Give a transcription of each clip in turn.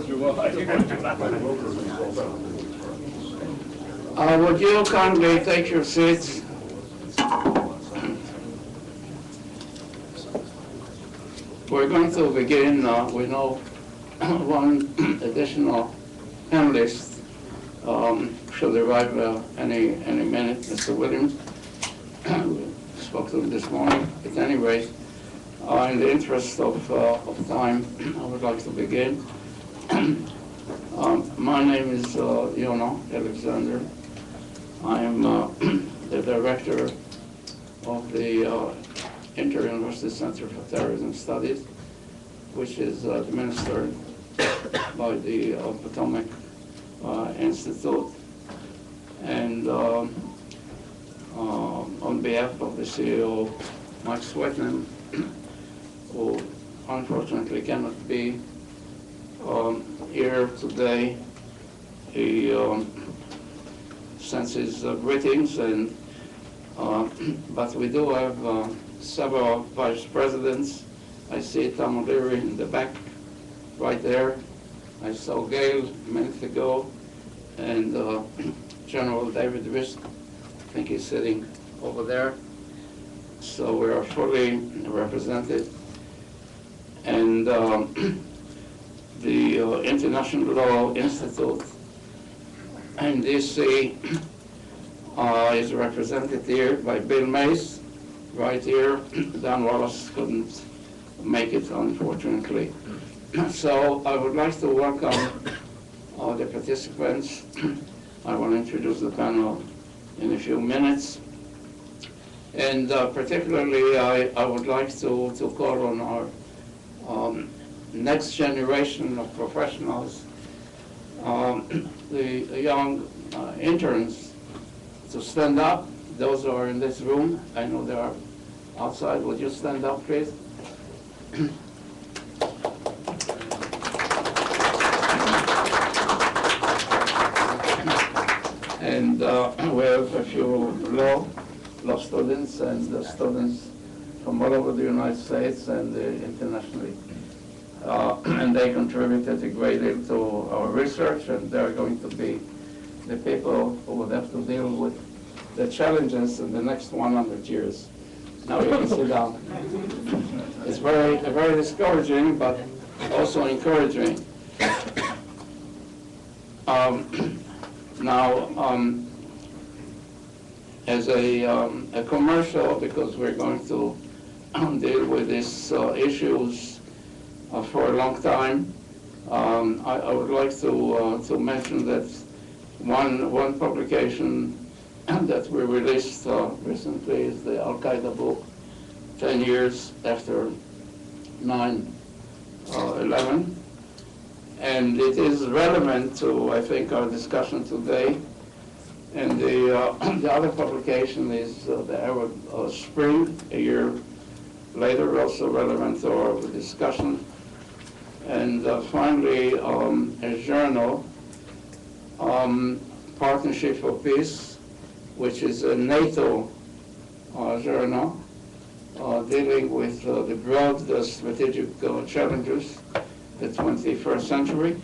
Would you kindly take your seats? We're going to begin. We know one additional panelist should arrive any minute. Mr. Williams, we spoke to him this morning. At any rate, in the interest of time, I would like to begin. My name is Yona Alexander. I am the director of the Inter-University Center for Terrorism Studies, which is administered by the Potomac Institute. And on behalf of the CEO, Mike Swetnam, who unfortunately cannot be here today, he sends his greetings, and but we do have several vice presidents. I see Tom O'Leary in the back, right there. I saw Gail a minute ago, and General David Risk, I think he's sitting over there. So we are fully represented. And the International Law Institute in DC is represented here by Bill Mace, right here. Don Wallace couldn't make it, unfortunately. So I would like to welcome the participants. I want to introduce the panel in a few minutes. And particularly, I would like to call on our next generation of professionals, the young interns, to stand up. Those who are in this room, I know they are outside. Would you stand up, please? And we have a few law students and students from all over the United States and internationally. And they contributed a great deal to our research, and they're going to be the people who would have to deal with the challenges in the next 100 years. Now you can sit down. It's very discouraging, but also encouraging. As a commercial, because we're going to deal with these issues for a long time, I would like to mention that one publication that we released recently is the Al-Qaeda book, 10 years after 9/11. And it is relevant to, I think, our discussion today. And the other publication is the Arab Spring, a year later, also relevant to our discussion. And finally, a journal, Partnership for Peace, which is a NATO journal dealing with the broad strategic challenges of the 21st century.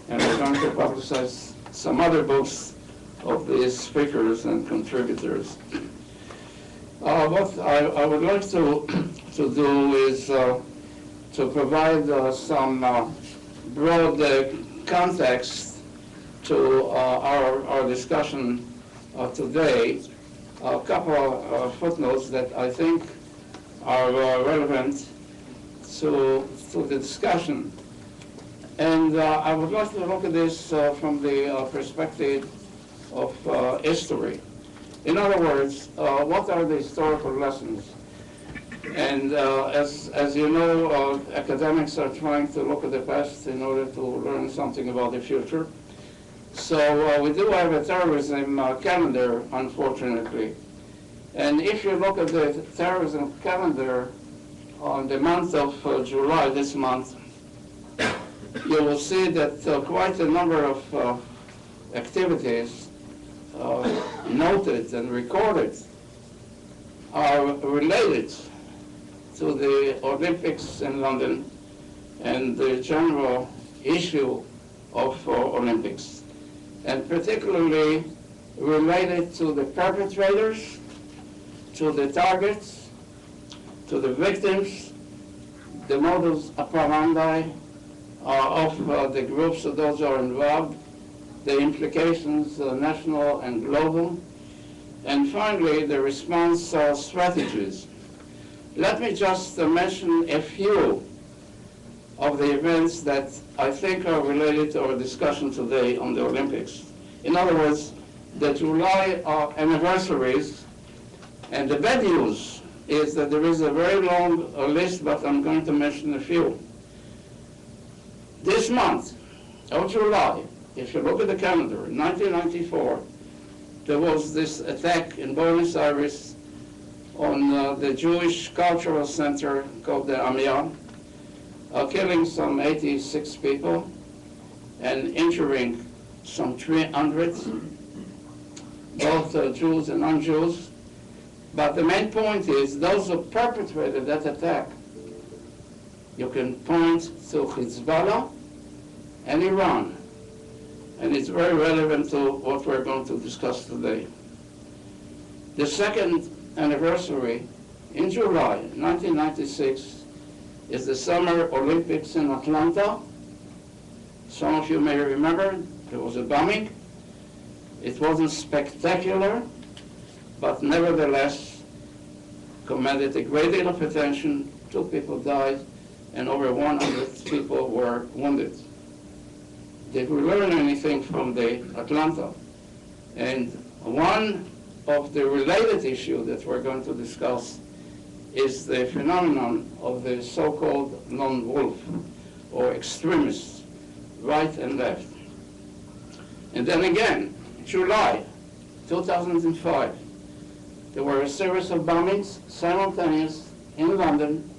And we're going to publicize some other books of these speakers and contributors. What I would like to do is to provide some broad context to our discussion today. A couple of footnotes that I think are relevant to the discussion. And I would like to look at this from the perspective of history. In other words, what are the historical lessons? And as you know, academics are trying to look at the past in order to learn something about the future. So we do have a terrorism calendar, unfortunately. And if you look at the terrorism calendar on the month of July, this month, you will see that quite a number of activities noted and recorded are related to the Olympics in London and the general issue of Olympics, and particularly related to the perpetrators, to the targets, to the victims, the modus operandi of the groups of those who are involved, the implications national and global, and finally the response strategies. Let me just mention a few of the events that I think are related to our discussion today on the Olympics. In other words, the July anniversaries, and the bad news is that there is a very long list, but I'm going to mention a few. This month of July, if you look at the calendar, in 1994, there was this attack in Buenos Aires on the Jewish Cultural Center called the Amia, killing some 86 people and injuring some 300, both Jews and non-Jews. But the main point is those who perpetrated that attack, you can point to Hezbollah and Iran. And it's very relevant to what we're going to discuss today. The second anniversary in July 1996 is the Summer Olympics in Atlanta. Some of you may remember there was a bombing. It wasn't spectacular, but nevertheless commanded a great deal of attention. 2 people died and over 100 people were wounded. Did we learn anything from the Atlanta? And one of the related issues that we're going to discuss is the phenomenon of the so-called lone wolf, or extremists, right and left. And then again, July 2005, there were a series of bombings, simultaneous, in London,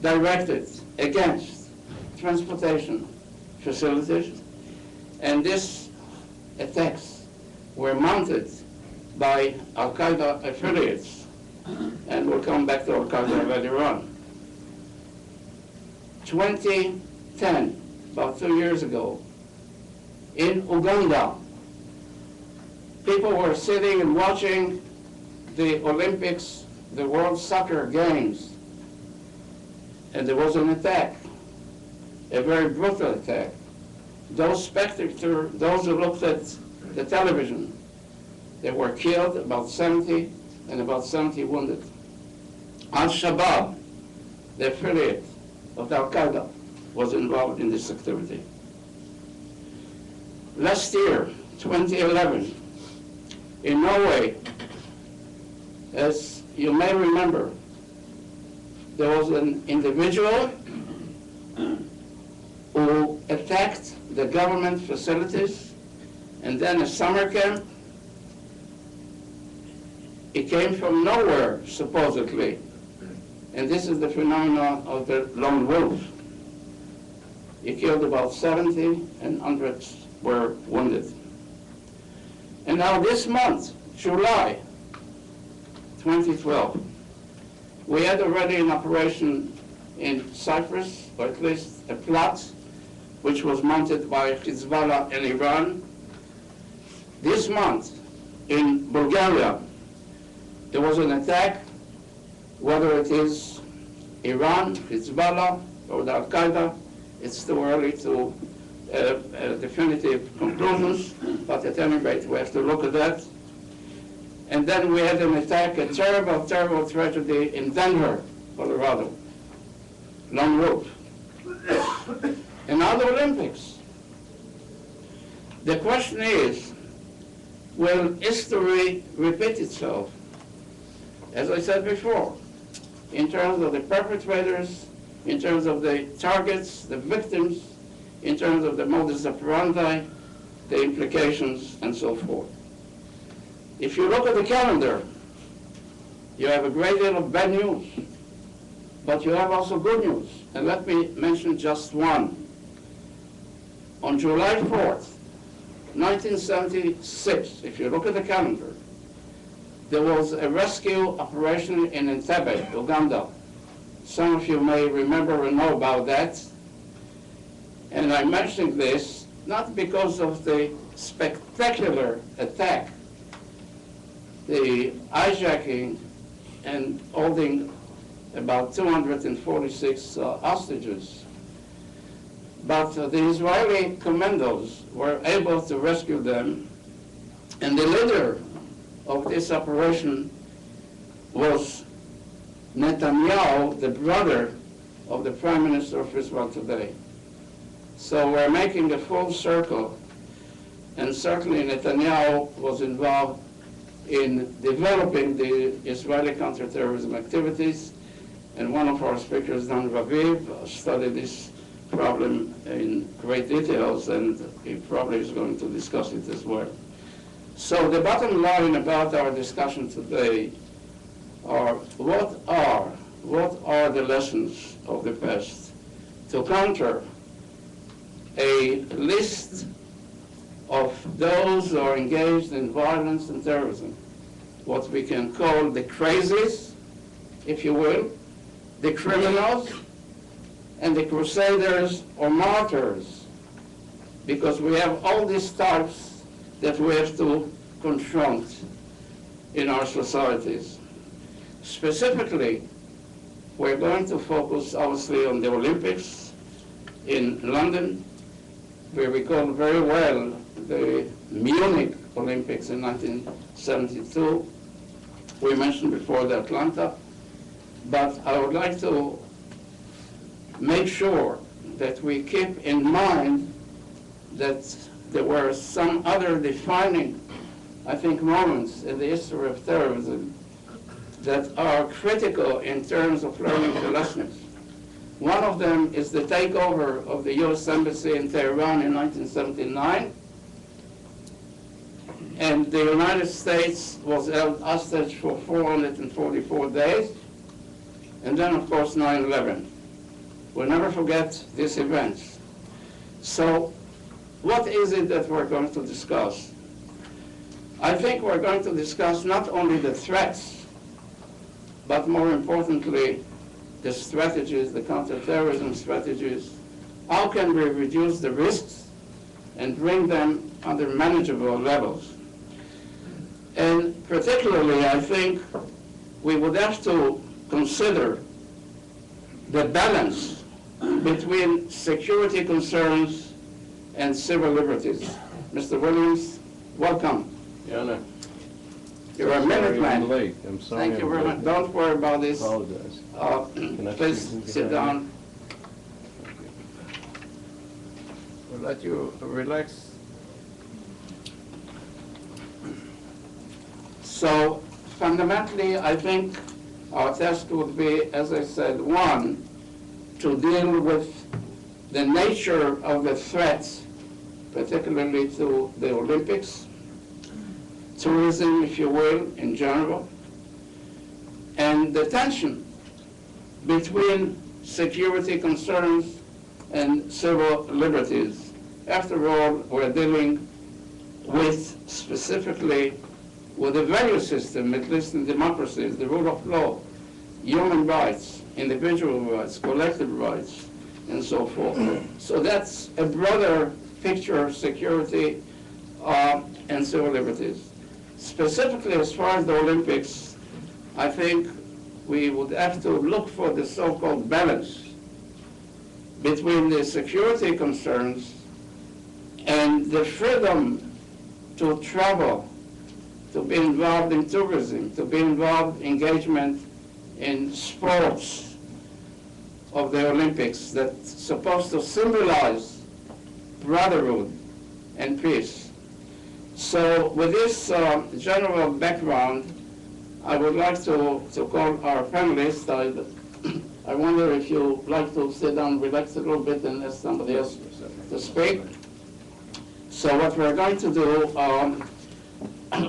directed against transportation facilities, and these attacks were mounted by Al-Qaeda affiliates, and we'll come back to Al-Qaeda later on. 2010, about 2 years ago, in Uganda, people were sitting and watching the Olympics, the World Soccer Games, and there was an attack, a very brutal attack. Those spectators, those who looked at the television, they were killed, about 70, and about 70 wounded. Al-Shabaab, the affiliate of Al-Qaeda, was involved in this activity. Last year, 2011, in Norway, as you may remember, there was an individual who attacked the government facilities, and then a summer camp. It came from nowhere, supposedly, and this is the phenomenon of the lone wolf. He killed about 70, and hundreds were wounded. And now this month, July 2012, we had already an operation in Cyprus, or at least a plot, which was mounted by Hezbollah and Iran. This month, in Bulgaria, there was an attack, whether it is Iran, Hezbollah, or Al-Qaeda. It's too early to definitive conclusions, but at any rate, we have to look at that. And then we had an attack, a terrible, terrible tragedy in Denver, Colorado. Lone wolf. And now the Olympics. The question is, will history repeat itself? As I said before, in terms of the perpetrators, in terms of the targets, the victims, in terms of the modus operandi, the implications, and so forth. If you look at the calendar, you have a great deal of bad news, but you have also good news. And let me mention just one. On July 4th, 1976, if you look at the calendar, there was a rescue operation in Entebbe, Uganda. Some of you may remember and know about that. And I'm mentioning this not because of the spectacular attack, the hijacking and holding about 246 hostages. But the Israeli commandos were able to rescue them, and the leader of this operation was Netanyahu, the brother of the Prime Minister of Israel today. So we're making a full circle, and certainly Netanyahu was involved in developing the Israeli counterterrorism activities, and one of our speakers, Dan Raviv, studied this problem in great details, and he probably is going to discuss it as well. So the bottom line about our discussion today are what are the lessons of the past to counter a list of those who are engaged in violence and terrorism, what we can call the crazies, if you will, the criminals, and the crusaders or martyrs, because we have all these types that we have to confront in our societies. Specifically, we're going to focus obviously on the Olympics in London. We recall very well the Munich Olympics in 1972. We mentioned before the Atlanta, but I would like to make sure that we keep in mind that there were some other defining, I think, moments in the history of terrorism that are critical in terms of learning the lessons. One of them is the takeover of the U.S. Embassy in Tehran in 1979, and the United States was held hostage for 444 days, and then, of course, 9/11. We'll never forget these events. So what is it that we're going to discuss? I think we're going to discuss not only the threats, but more importantly, the strategies, the counterterrorism strategies. How can we reduce the risks and bring them under manageable levels? And particularly, I think we would have to consider the balance between security concerns and civil liberties. Mr. Williams, welcome. Yeah, no. You're a minute man. I'm late. I'm sorry. Thank you very much. Don't worry about this. Apologize. Please sit down. We'll let you relax. So fundamentally, I think our task would be, as I said, one, to deal with the nature of the threats, particularly to the Olympics, tourism, if you will, in general, and the tension between security concerns and civil liberties. After all, we're dealing with, specifically, with a value system, at least in democracies, the rule of law, human rights, individual rights, collective rights, and so forth. So that's a broader picture of security and civil liberties. Specifically, as far as the Olympics, I think we would have to look for the so-called balance between the security concerns and the freedom to travel, to be involved in tourism, to be involved in engagement in sports of the Olympics that's supposed to symbolize brotherhood and peace. So with this general background, I would like to call our panelists. I wonder if you'd like to sit down, relax a little bit, and ask somebody else to speak. So what we're going to do,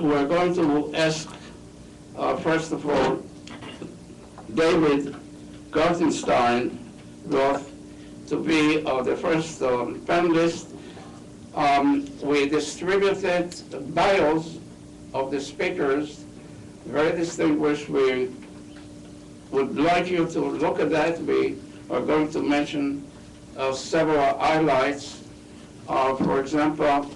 we're going to ask, first of all, David Gartenstein Roth to be the first panelist. We distributed bios of the speakers, very distinguished. We would like you to look at that. We are going to mention several highlights. For example,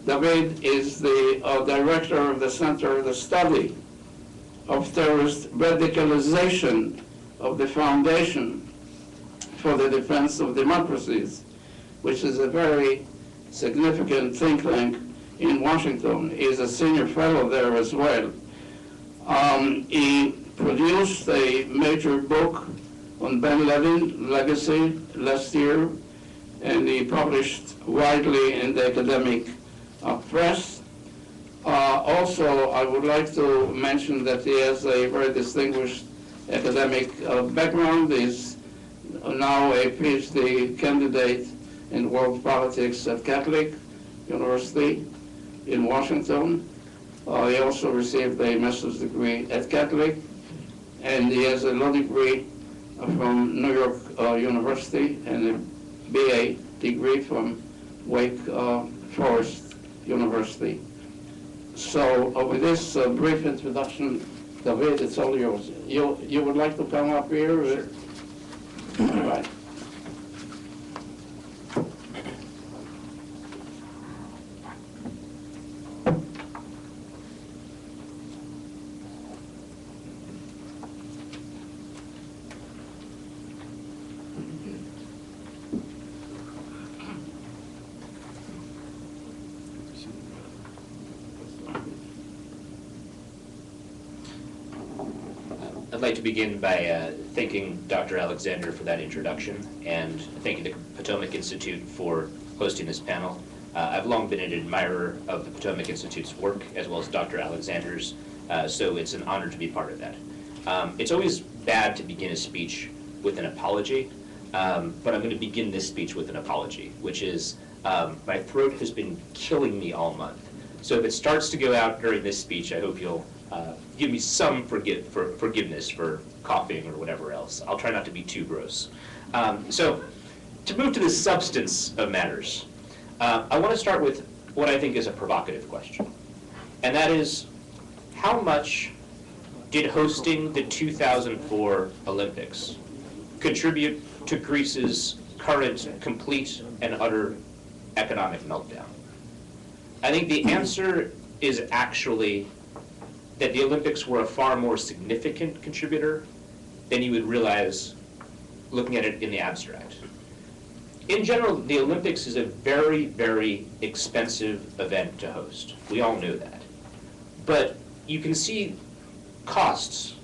David is the director of the Center of the Study of Terrorist Radicalization of the Foundation for the Defense of Democracies, which is a very significant think tank in Washington. He's a senior fellow there as well. He produced a major book on Ben Laden legacy last year, and he published widely in the academic press. Also, I would like to mention that he has a very distinguished academic background. He's now a PhD candidate in world politics at Catholic University in Washington. He also received a master's degree at Catholic, and he has a law degree from New York University and a BA degree from Wake Forest University. So with this brief introduction, David, it's all yours. You would like to come up here? Sure. All right. I'd like to begin by thanking Dr. Alexander for that introduction and thanking the Potomac Institute for hosting this panel. I've long been an admirer of the Potomac Institute's work as well as Dr. Alexander's, so it's an honor to be part of that. It's always bad to begin a speech with an apology, but I'm going to begin this speech with an apology, which is my throat has been killing me all month. So if it starts to go out during this speech, I hope you'll give me some forgiveness for coughing or whatever else. I'll try not to be too gross. So to move to the substance of matters, I want to start with what I think is a provocative question. And that is, how much did hosting the 2004 Olympics contribute to Greece's current complete and utter economic meltdown? I think the answer is actually that the Olympics were a far more significant contributor than you would realize looking at it in the abstract. In general, the Olympics is a very, very expensive event to host. We all know that. But you can see costs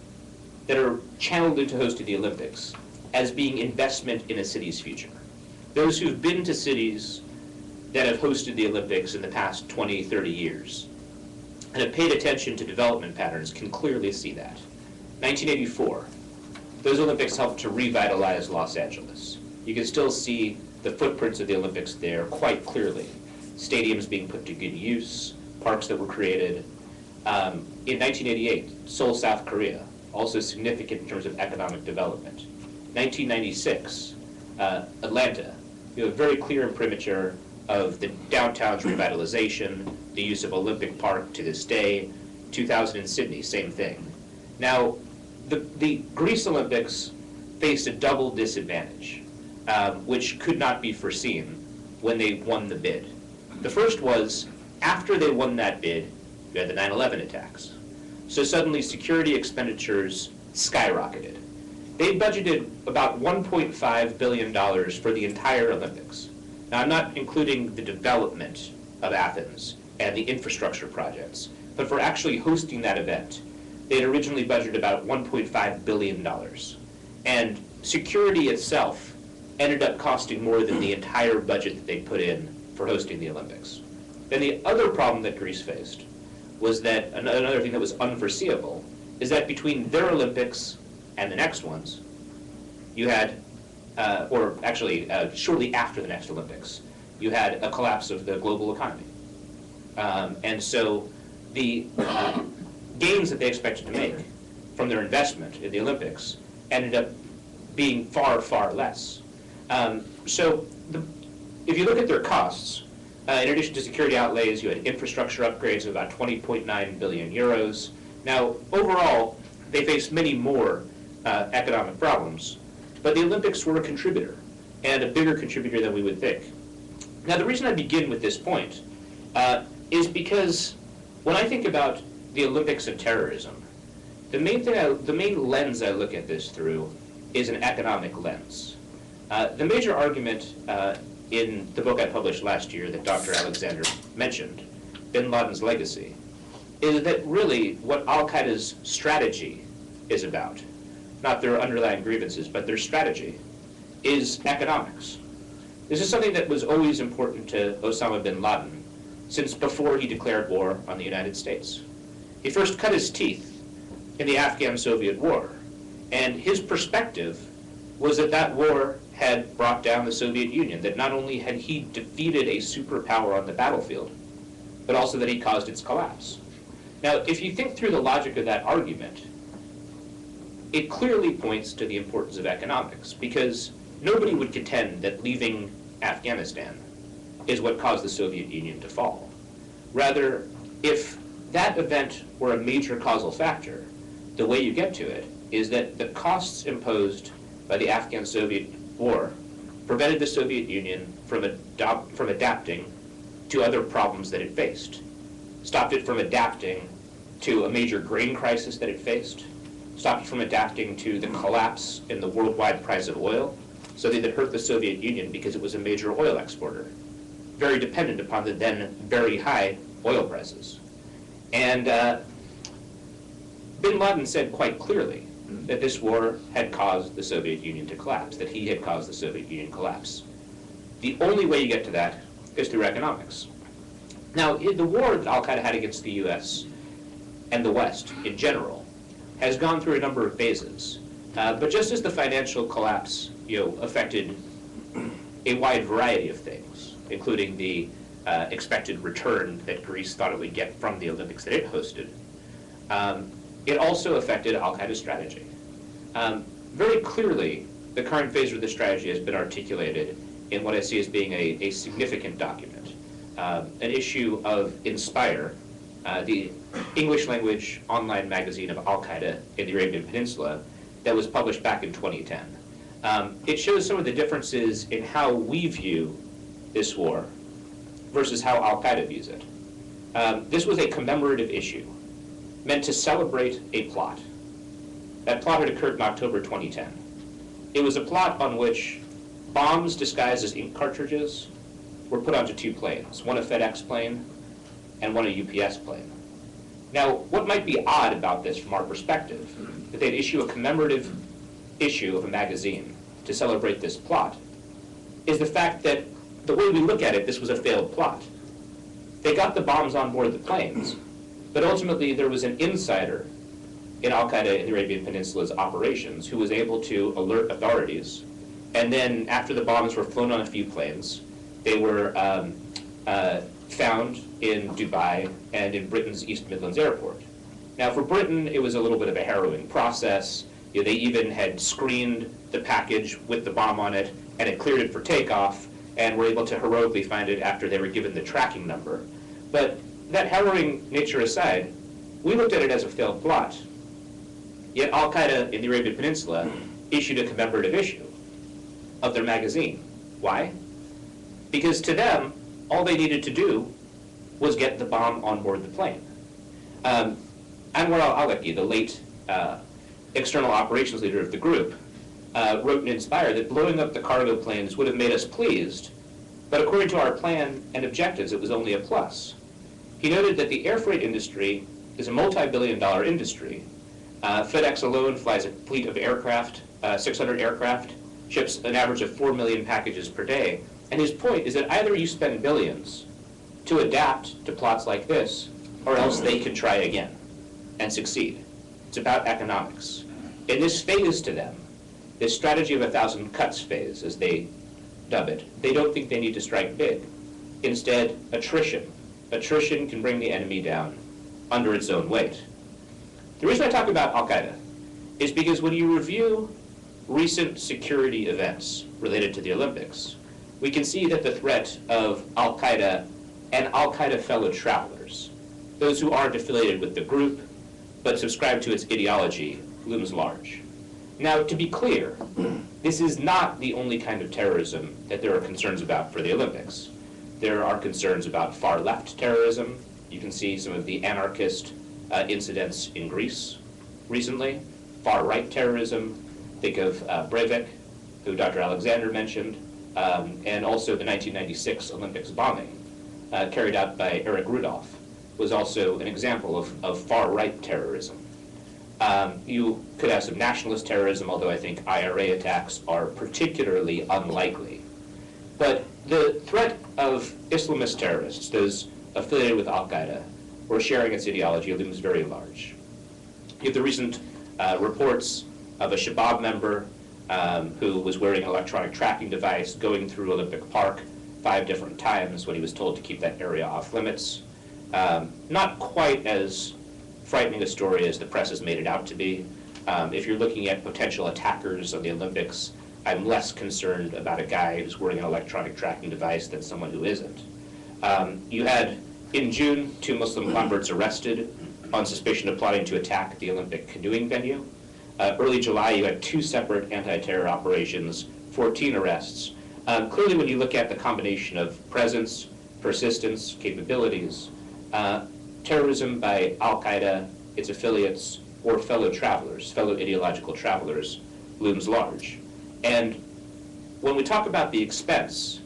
that are channeled into hosting the Olympics as being investment in a city's future. Those who've been to cities that have hosted the Olympics in the past 20, 30 years and have paid attention to development patterns can clearly see that. 1984, those Olympics helped to revitalize Los Angeles. You can still see the footprints of the Olympics there quite clearly. Stadiums being put to good use, parks that were created. In 1988, Seoul, South Korea, also significant in terms of economic development. 1996, Atlanta, you have a very clear imprimatur of the downtown's revitalization, the use of Olympic Park to this day. 2000 in Sydney, same thing. Now, the Greece Olympics faced a double disadvantage, which could not be foreseen when they won the bid. The first was, after they won that bid, you had the 9/11 attacks. So suddenly security expenditures skyrocketed. They budgeted about $1.5 billion for the entire Olympics. Now, I'm not including the development of Athens and the infrastructure projects, but for actually hosting that event, they had originally budgeted about $1.5 billion. And security itself ended up costing more than the entire budget that they put in for hosting the Olympics. Then the other problem that Greece faced was that, another thing that was unforeseeable, is that between their Olympics and the next ones, you had, shortly after the next Olympics, you had a collapse of the global economy. And so the gains that they expected to make from their investment in the Olympics ended up being far, far less. If you look at their costs, in addition to security outlays, you had infrastructure upgrades of about 20.9 billion euros. Now, overall, they faced many more economic problems, but the Olympics were a contributor. and a bigger contributor than we would think. Now, the reason I begin with this point is because when I think about the Olympics and terrorism, the main lens I look at this through is an economic lens. The major argument in the book I published last year that Dr. Alexander mentioned, Bin Laden's Legacy, is that really what Al-Qaeda's strategy is about, not their underlying grievances, but their strategy, is economics. This is something that was always important to Osama bin Laden since before he declared war on the United States. He first cut his teeth in the Afghan-Soviet War, and his perspective was that that war had brought down the Soviet Union, that not only had he defeated a superpower on the battlefield, but also that he caused its collapse. Now, if you think through the logic of that argument, it clearly points to the importance of economics, because nobody would contend that leaving Afghanistan is what caused the Soviet Union to fall. Rather, if that event were a major causal factor, the way you get to it is that the costs imposed by the Afghan-Soviet War prevented the Soviet Union from adapting to other problems that it faced, stopped it from adapting to a major grain crisis that it faced, stopped it from adapting to the collapse in the worldwide price of oil, so that it hurt the Soviet Union because it was a major oil exporter, very dependent upon the then very high oil prices. And bin Laden said quite clearly that this war had caused the Soviet Union to collapse, that he had caused the Soviet Union collapse. The only way you get to that is through economics. Now, the war that Al-Qaeda had against the US and the West in general has gone through a number of phases. But just as the financial collapse affected a wide variety of things, including the expected return that Greece thought it would get from the Olympics that it hosted, it also affected Al-Qaeda's strategy. Very clearly, the current phase of the strategy has been articulated in what I see as being a significant document, an issue of Inspire, the English language online magazine of Al-Qaeda in the Arabian Peninsula, that was published back in 2010. It shows some of the differences in how we view this war versus how Al-Qaeda views it. This was a commemorative issue meant to celebrate a plot. That plot had occurred in October 2010. It was a plot on which bombs disguised as ink cartridges were put onto two planes, one a FedEx plane and one a UPS plane. Now, what might be odd about this from our perspective, that they'd issue a commemorative issue of a magazine to celebrate this plot, is the fact that the way we look at it, this was a failed plot. They got the bombs on board the planes, but ultimately there was an insider in Al-Qaeda in the Arabian Peninsula's operations who was able to alert authorities, and then after the bombs were flown on a few planes, they were found in Dubai and in Britain's East Midlands airport. Now, for Britain, it was a little bit of a harrowing process. They even had screened the package with the bomb on it, and it cleared it for takeoff, and were able to heroically find it after they were given the tracking number. But that harrowing nature aside, we looked at it as a failed plot. Yet Al-Qaeda in the Arabian Peninsula issued a commemorative issue of their magazine. Why? Because to them, all they needed to do was get the bomb on board the plane. Anwar al-Awlaki, the late external operations leader of the group, wrote in Inspire that blowing up the cargo planes would have made us pleased, but according to our plan and objectives, it was only a plus. He noted that the air freight industry is a multi-billion-dollar industry. FedEx alone flies a fleet of aircraft, 600 aircraft, ships an average of 4 million packages per day. And his point is that either you spend billions to adapt to plots like this, or else they can try again and succeed. It's about economics. In this phase to them, this strategy of 1,000 cuts phase, as they dub it, they don't think they need to strike big. Instead, attrition. Attrition can bring the enemy down under its own weight. The reason I talk about Al-Qaeda is because when you review recent security events related to the Olympics, we can see that the threat of Al-Qaeda and Al-Qaeda fellow travelers, those who aren't affiliated with the group but subscribe to its ideology, looms large. Now, to be clear, this is not the only kind of terrorism that there are concerns about for the Olympics. There are concerns about far-left terrorism. You can see some of the anarchist incidents in Greece recently. Far-right terrorism, think of Breivik, who Dr. Alexander mentioned, and also the 1996 Olympics bombing carried out by Eric Rudolph was also an example of far-right terrorism. You could have some nationalist terrorism, although I think IRA attacks are particularly unlikely. But the threat of Islamist terrorists, those affiliated with Al-Qaeda or sharing its ideology, looms very large. You have the recent reports of a Shabab member who was wearing an electronic tracking device going through Olympic Park 5 different times when he was told to keep that area off limits. Not quite as frightening a story as the press has made it out to be. If you're looking at potential attackers of the Olympics, I'm less concerned about a guy who's wearing an electronic tracking device than someone who isn't. You had, in June, 2 Muslim converts arrested on suspicion of plotting to attack the Olympic canoeing venue. Early July, you had 2 separate anti-terror operations, 14 arrests. Clearly, when you look at the combination of presence, persistence, capabilities, terrorism by Al-Qaeda, its affiliates, or fellow travelers, fellow ideological travelers, looms large. And when we talk about the expense,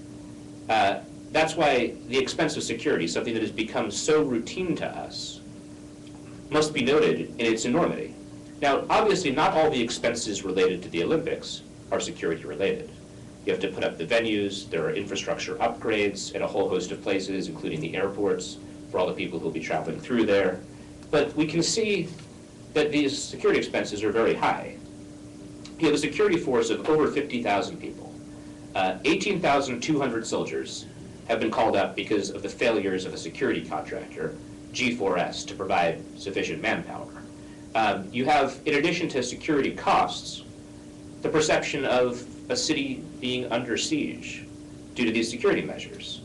that's why the expense of security, something that has become so routine to us, must be noted in its enormity. Now, obviously, not all the expenses related to the Olympics are security related. You have to put up the venues, there are infrastructure upgrades at a whole host of places, including the airports, for all the people who will be traveling through there. But we can see that these security expenses are very high. You have a security force of over 50,000 people. 18,200 soldiers have been called up because of the failures of a security contractor, G4S, to provide sufficient manpower. You have, in addition to security costs, the perception of a city being under siege due to these security measures.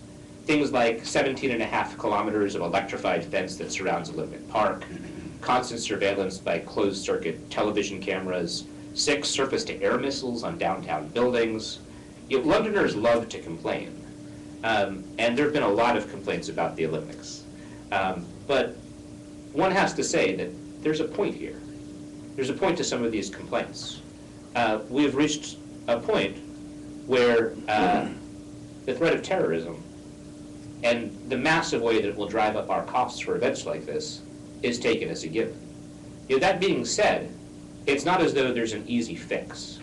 Things like 17.5 kilometers of electrified fence that surrounds Olympic Park, constant surveillance by closed-circuit television cameras, 6 surface-to-air missiles on downtown buildings. Londoners love to complain, and there have been a lot of complaints about the Olympics. But one has to say that there's a point here. There's a point to some of these complaints. We've reached a point where the threat of terrorism and the massive way that it will drive up our costs for events like this is taken as a given. That being said, it's not as though there's an easy fix.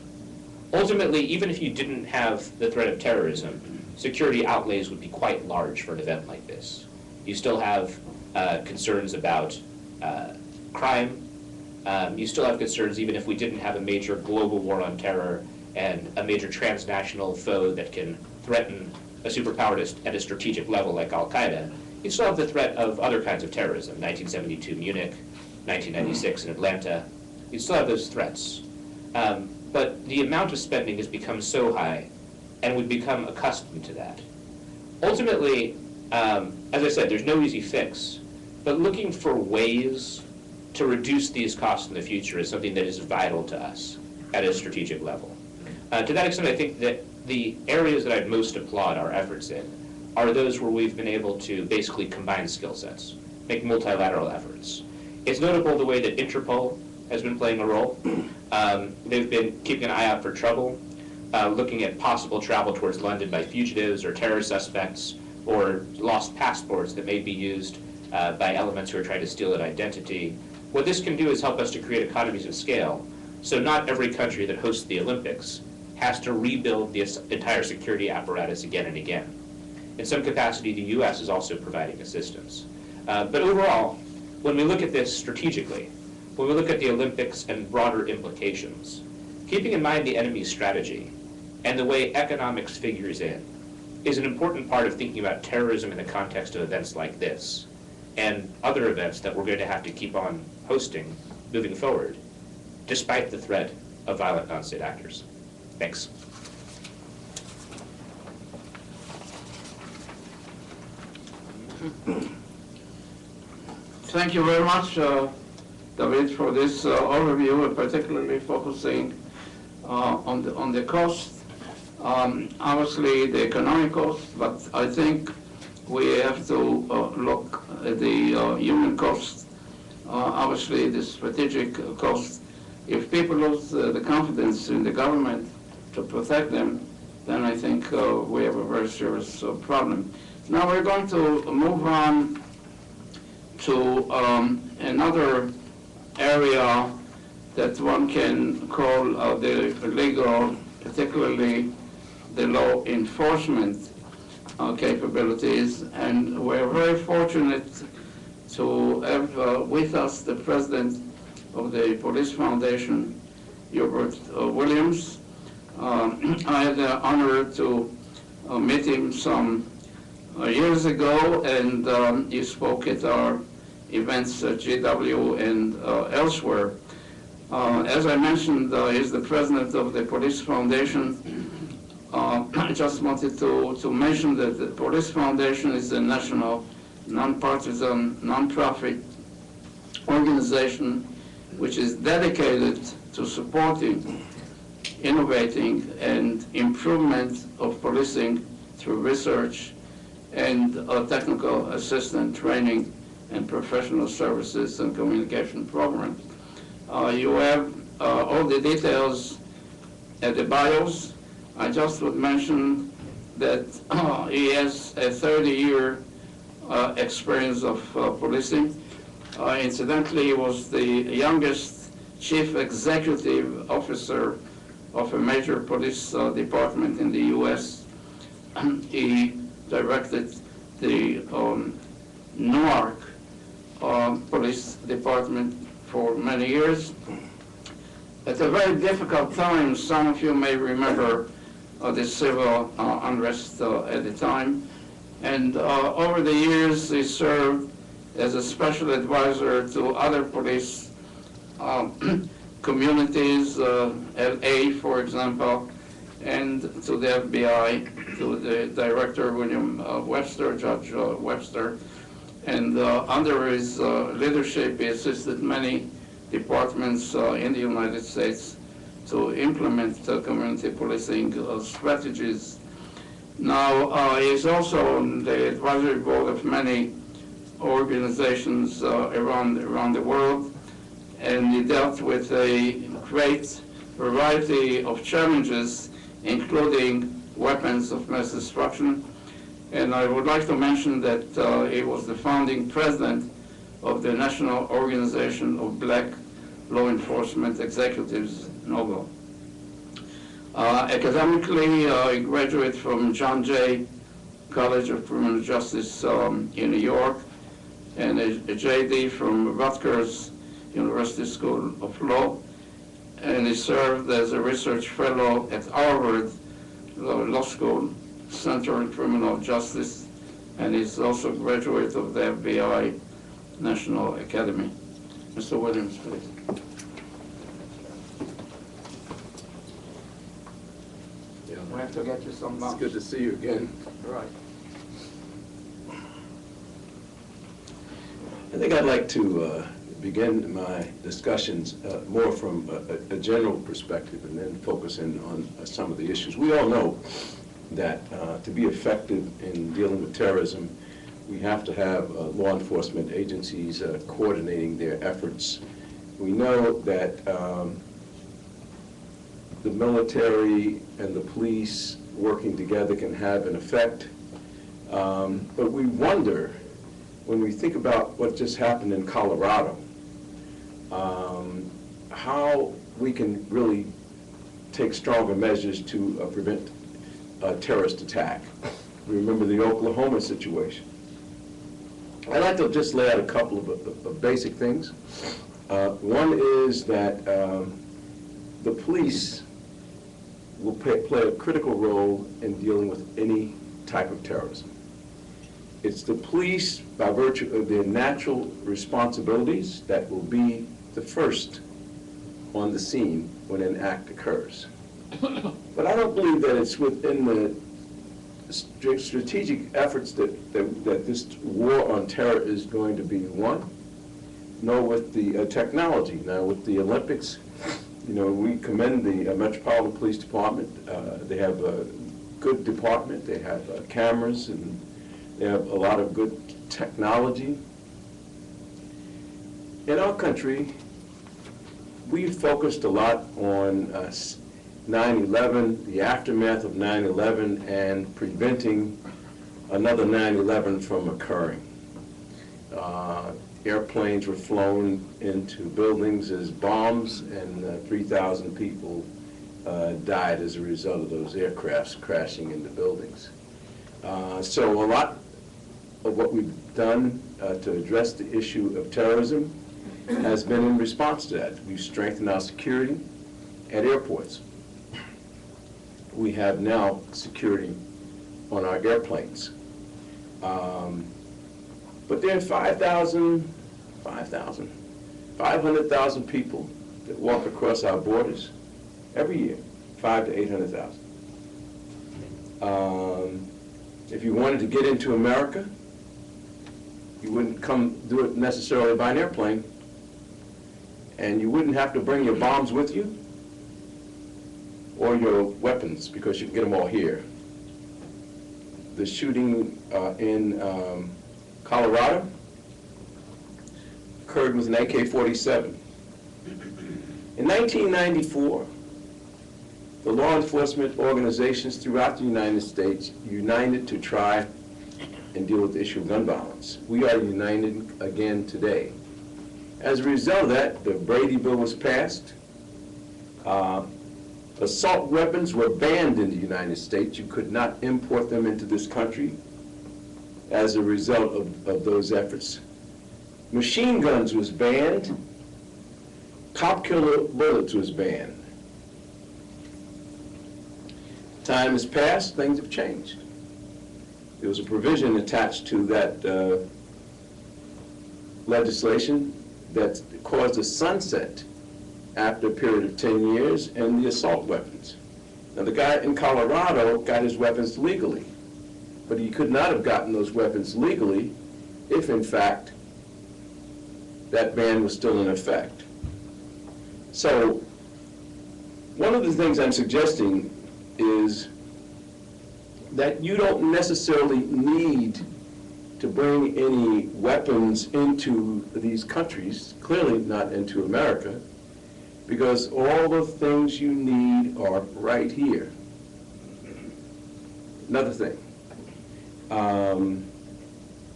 Ultimately, even if you didn't have the threat of terrorism, security outlays would be quite large for an event like this. You still have concerns about crime. You still have concerns even if we didn't have a major global war on terror and a major transnational foe that can threaten a superpower at a strategic level like Al-Qaeda. You still have the threat of other kinds of terrorism, 1972 Munich, 1996 in Atlanta. You still have those threats. But the amount of spending has become so high, and we've become accustomed to that. Ultimately, as I said, there's no easy fix, but looking for ways to reduce these costs in the future is something that is vital to us at a strategic level. To that extent, I think that the areas that I'd most applaud our efforts in are those where we've been able to basically combine skill sets, make multilateral efforts. It's notable the way that Interpol has been playing a role. They've been keeping an eye out for trouble, looking at possible travel towards London by fugitives or terror suspects or lost passports that may be used by elements who are trying to steal an identity. What this can do is help us to create economies of scale, so not every country that hosts the Olympics has to rebuild the entire security apparatus again and again. In some capacity, the US is also providing assistance. But overall, when we look at this strategically, when we look at the Olympics and broader implications, keeping in mind the enemy's strategy and the way economics figures in is an important part of thinking about terrorism in the context of events like this and other events that we're going to have to keep on hosting moving forward, despite the threat of violent non-state actors. Thanks. Thank you very much, David, for this overview, and particularly focusing on the cost. Obviously, the economic cost, but I think we have to look at the human cost, obviously the strategic cost. If people lose the confidence in the government to protect them, then I think we have a very serious problem. Now we're going to move on to another area that one can call the legal, particularly the law enforcement capabilities. And we're very fortunate to have with us the president of the Police Foundation, Hubert Williams. I had the honor to meet him some years ago, and he spoke at our events at GW and elsewhere. As I mentioned, he's the president of the Police Foundation. I just wanted to mention that the Police Foundation is a national, nonpartisan, nonprofit organization which is dedicated to supporting, innovating, and improvement of policing through research and technical assistance training and professional services and communication programs. You have all the details at the bios. I just would mention that he has a 30-year experience of policing. Incidentally, he was the youngest chief executive officer of a major police department in the U.S. He directed the Newark Police Department for many years. At a very difficult time, some of you may remember the civil unrest at the time. And over the years, he served as a special advisor to other police communities, LA, for example, and to the FBI, to the director, William Webster, Judge Webster. And under his leadership, he assisted many departments in the United States to implement community policing strategies. Now, he is also on the advisory board of many organizations around the world, and he dealt with a great variety of challenges, including weapons of mass destruction. And I would like to mention that he was the founding president of the National Organization of Black Law Enforcement Executives, NOBLE. Academically, he graduated from John Jay College of Criminal Justice in New York, and a JD from Rutgers University School of Law, and he served as a research fellow at Harvard Law School Center on Criminal Justice, and he's also a graduate of the FBI National Academy. Mr. Williams, please. We have to get you some It's good to see you again. Right. I think I'd like to begin my discussions more from a general perspective and then focus in on some of the issues. We all know that to be effective in dealing with terrorism, we have to have law enforcement agencies coordinating their efforts. We know that the military and the police working together can have an effect, but we wonder, when we think about what just happened in Colorado, how we can really take stronger measures to prevent a terrorist attack. We remember the Oklahoma situation. I'd like to just lay out a couple of basic things. One is that the police will play a critical role in dealing with any type of terrorism. It's the police, by virtue of their natural responsibilities, that will be the first on the scene when an act occurs. But I don't believe that it's within the strategic efforts that this war on terror is going to be won, nor with the technology. Now, with the Olympics, You know, we commend the Metropolitan Police Department. They have a good department. They have cameras, and they have a lot of good technology. In our country, we focused a lot on 9/11, the aftermath of 9/11, and preventing another 9/11 from occurring. Airplanes were flown into buildings as bombs, and 3,000 people died as a result of those aircrafts crashing into buildings. So a lot of what we've done to address the issue of terrorism has been in response to that. We've strengthened our security at airports. We have now security on our airplanes. But there are 500,000 people that walk across our borders every year, 500,000 to 800,000. If you wanted to get into America, you wouldn't come do it necessarily by an airplane, and you wouldn't have to bring your bombs with you or your weapons, because you can get them all here. The shooting in Colorado occurred with an AK-47. In 1994, the law enforcement organizations throughout the United States united to try and deal with the issue of gun violence. We are united again today. As a result of that, the Brady Bill was passed. Assault weapons were banned in the United States. You could not import them into this country as a result of those efforts. Machine guns was banned. Cop killer bullets was banned. Time has passed, things have changed. There was a provision attached to that legislation that caused a sunset after a period of 10 years in the assault weapons. Now, the guy in Colorado got his weapons legally, but he could not have gotten those weapons legally if, in fact, that ban was still in effect. So, one of the things I'm suggesting is that you don't necessarily need to bring any weapons into these countries, clearly not into America, because all the things you need are right here. Another thing,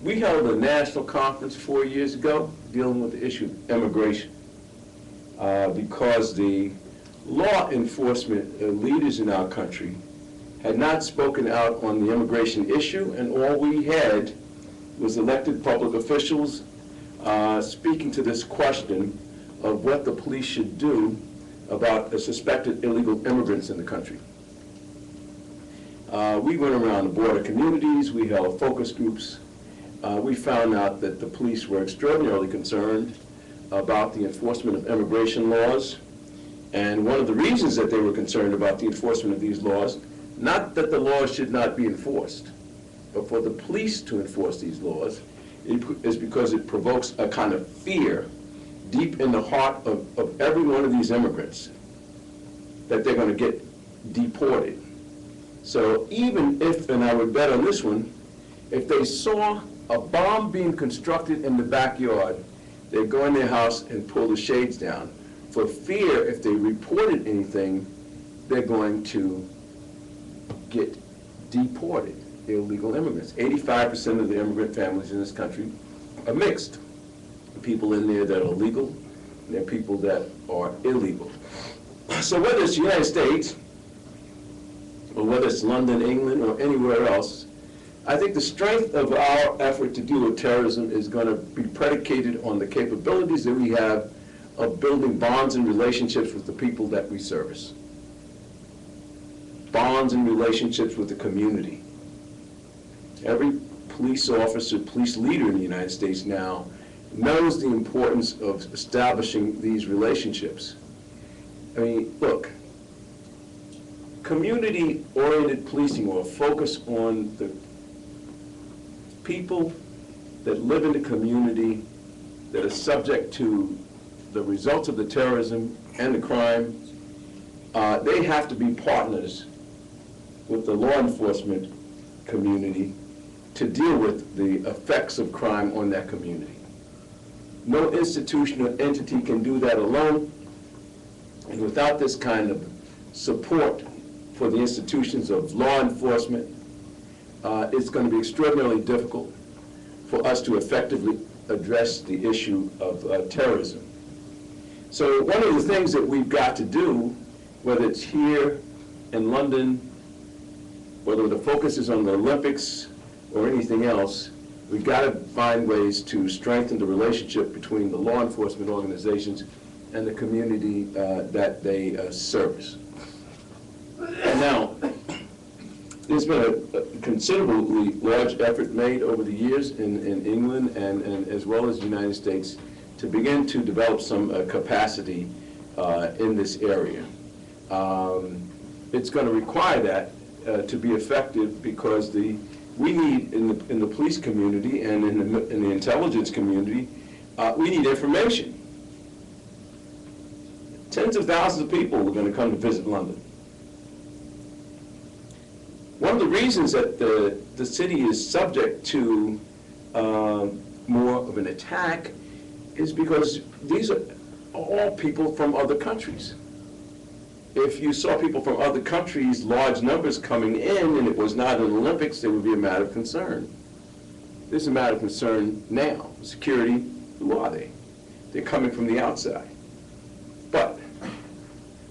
we held a national conference 4 years ago dealing with the issue of immigration, because the law enforcement leaders in our country had not spoken out on the immigration issue, and all we had was elected public officials speaking to this question of what the police should do about suspected illegal immigrants in the country. We went around the border communities, we held focus groups. We found out that the police were extraordinarily concerned about the enforcement of immigration laws. And one of the reasons that they were concerned about the enforcement of these laws, not that the laws should not be enforced, but for the police to enforce these laws, is because it provokes a kind of fear deep in the heart of every one of these immigrants that they're going to get deported. So even if, and I would bet on this one, if they saw a bomb being constructed in the backyard, they'd go in their house and pull the shades down. For fear, if they reported anything, they're going to get deported, illegal immigrants. 85% of the immigrant families in this country are mixed. People in there that are legal, and there are people that are illegal. So whether it's the United States, or whether it's London, England, or anywhere else, I think the strength of our effort to deal with terrorism is going to be predicated on the capabilities that we have of building bonds and relationships with the people that we service. Bonds and relationships with the community. Every police officer, police leader in the United States now knows the importance of establishing these relationships. I mean, look, community-oriented policing will focus on the people that live in the community that are subject to the results of the terrorism and the crime, they have to be partners with the law enforcement community to deal with the effects of crime on that community. No institution or entity can do that alone, and without this kind of support for the institutions of law enforcement, it's going to be extraordinarily difficult for us to effectively address the issue of terrorism. So one of the things that we've got to do, whether it's here in London, whether the focus is on the Olympics or anything else, we've got to find ways to strengthen the relationship between the law enforcement organizations and the community that they service. And now, there's been a considerably large effort made over the years in England and as well as the United States to begin to develop some capacity in this area. It's going to require that to be effective because we need in the police community and in the intelligence community, we need information. Tens of thousands of people are going to come to visit London. One of the reasons that the city is subject to more of an attack is because these are all people from other countries. If you saw people from other countries, large numbers coming in, and it was not an Olympics, it would be a matter of concern. This is a matter of concern now. Security, who are they? They're coming from the outside. But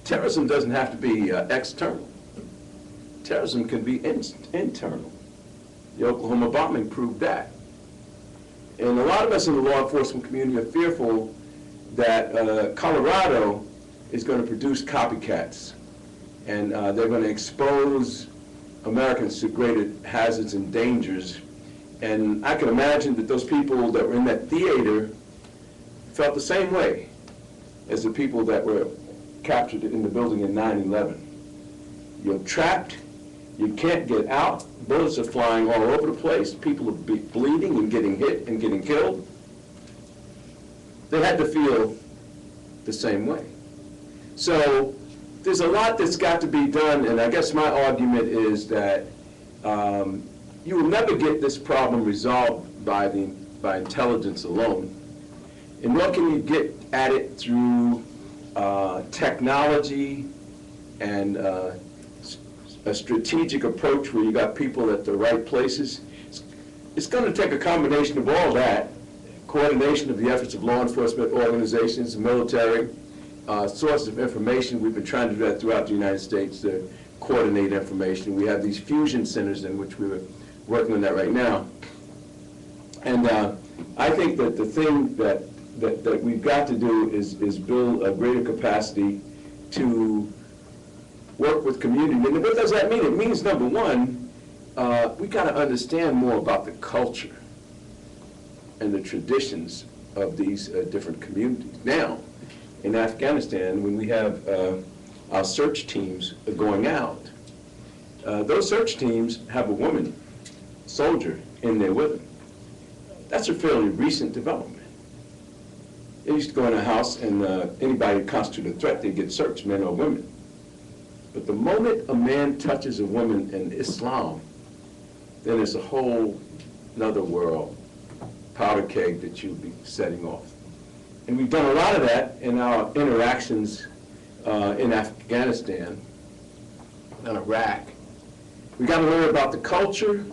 terrorism doesn't have to be external. Terrorism can be internal. The Oklahoma bombing proved that. And a lot of us in the law enforcement community are fearful that Colorado is going to produce copycats, and they're going to expose Americans to greater hazards and dangers. And I can imagine that those people that were in that theater felt the same way as the people that were captured in the building in 9/11. You're trapped, you can't get out, bullets are flying all over the place, people are bleeding and getting hit and getting killed. They had to feel the same way. So there's a lot that's got to be done, and I guess my argument is that you will never get this problem resolved by intelligence alone. And nor can you get at it through technology and a strategic approach where you got people at the right places. It's going to take a combination of all that, coordination of the efforts of law enforcement organizations, military, sources of information. We've been trying to do that throughout the United States to coordinate information. We have these fusion centers in which we're working on that right now. And I think that the thing that we've got to do is build a greater capacity to work with community. And what does that mean? It means, number one, we got to understand more about the culture and the traditions of these different communities. Now, in Afghanistan, when we have our search teams going out, those search teams have a woman soldier in there with them. That's a fairly recent development. They used to go in a house and anybody who constituted a threat, they'd get searched, men or women. But the moment a man touches a woman in Islam, then it's a whole another world, powder keg that you'll be setting off. And we've done a lot of that in our interactions in Afghanistan and Iraq. We got to learn about the culture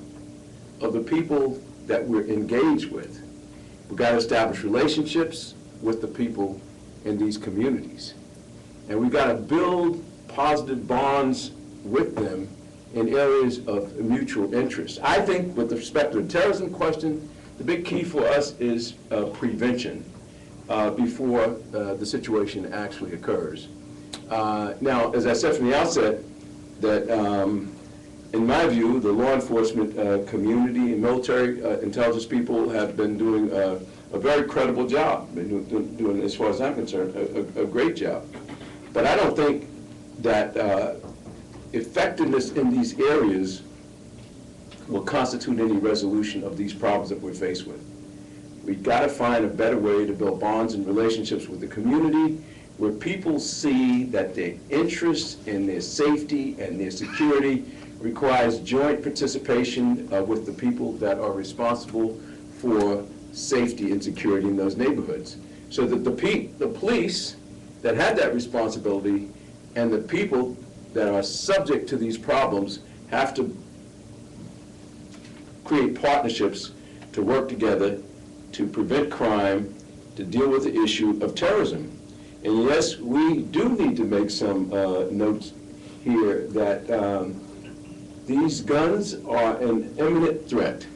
of the people that we're engaged with. We've got to establish relationships with the people in these communities. And we've got to build positive bonds with them in areas of mutual interest. I think with respect to the terrorism question, the big key for us is prevention before the situation actually occurs. Now, as I said from the outset, that in my view, the law enforcement community and military intelligence people have been doing a very credible job, doing, as far as I'm concerned, a great job. But I don't think that effectiveness in these areas will constitute any resolution of these problems that we're faced with. We've got to find a better way to build bonds and relationships with the community where people see that their interest in their safety and their security requires joint participation with the people that are responsible for safety and security in those neighborhoods. So that the police that have that responsibility and the people that are subject to these problems have to create partnerships to work together to prevent crime, to deal with the issue of terrorism. And yes, we do need to make some notes here that these guns are an imminent threat.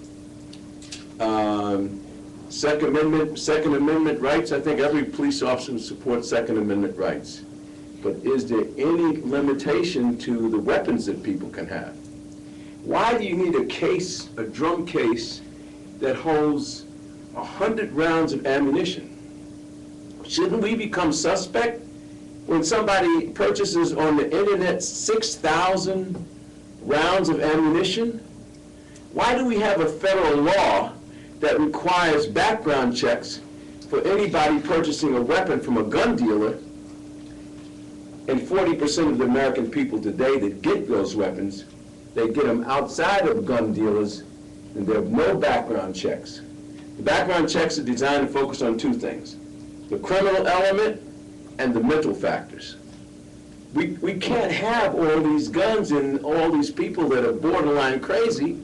Second Amendment rights, I think every police officer supports Second Amendment rights. But is there any limitation to the weapons that people can have? Why do you need a case, a drum case, that holds 100 rounds of ammunition? Shouldn't we become suspect when somebody purchases on the internet 6,000 rounds of ammunition? Why do we have a federal law that requires background checks for anybody purchasing a weapon from a gun dealer? And 40% of the American people today that get those weapons, they get them outside of gun dealers, and there are no background checks. The background checks are designed to focus on two things: the criminal element and the mental factors. We can't have all these guns and all these people that are borderline crazy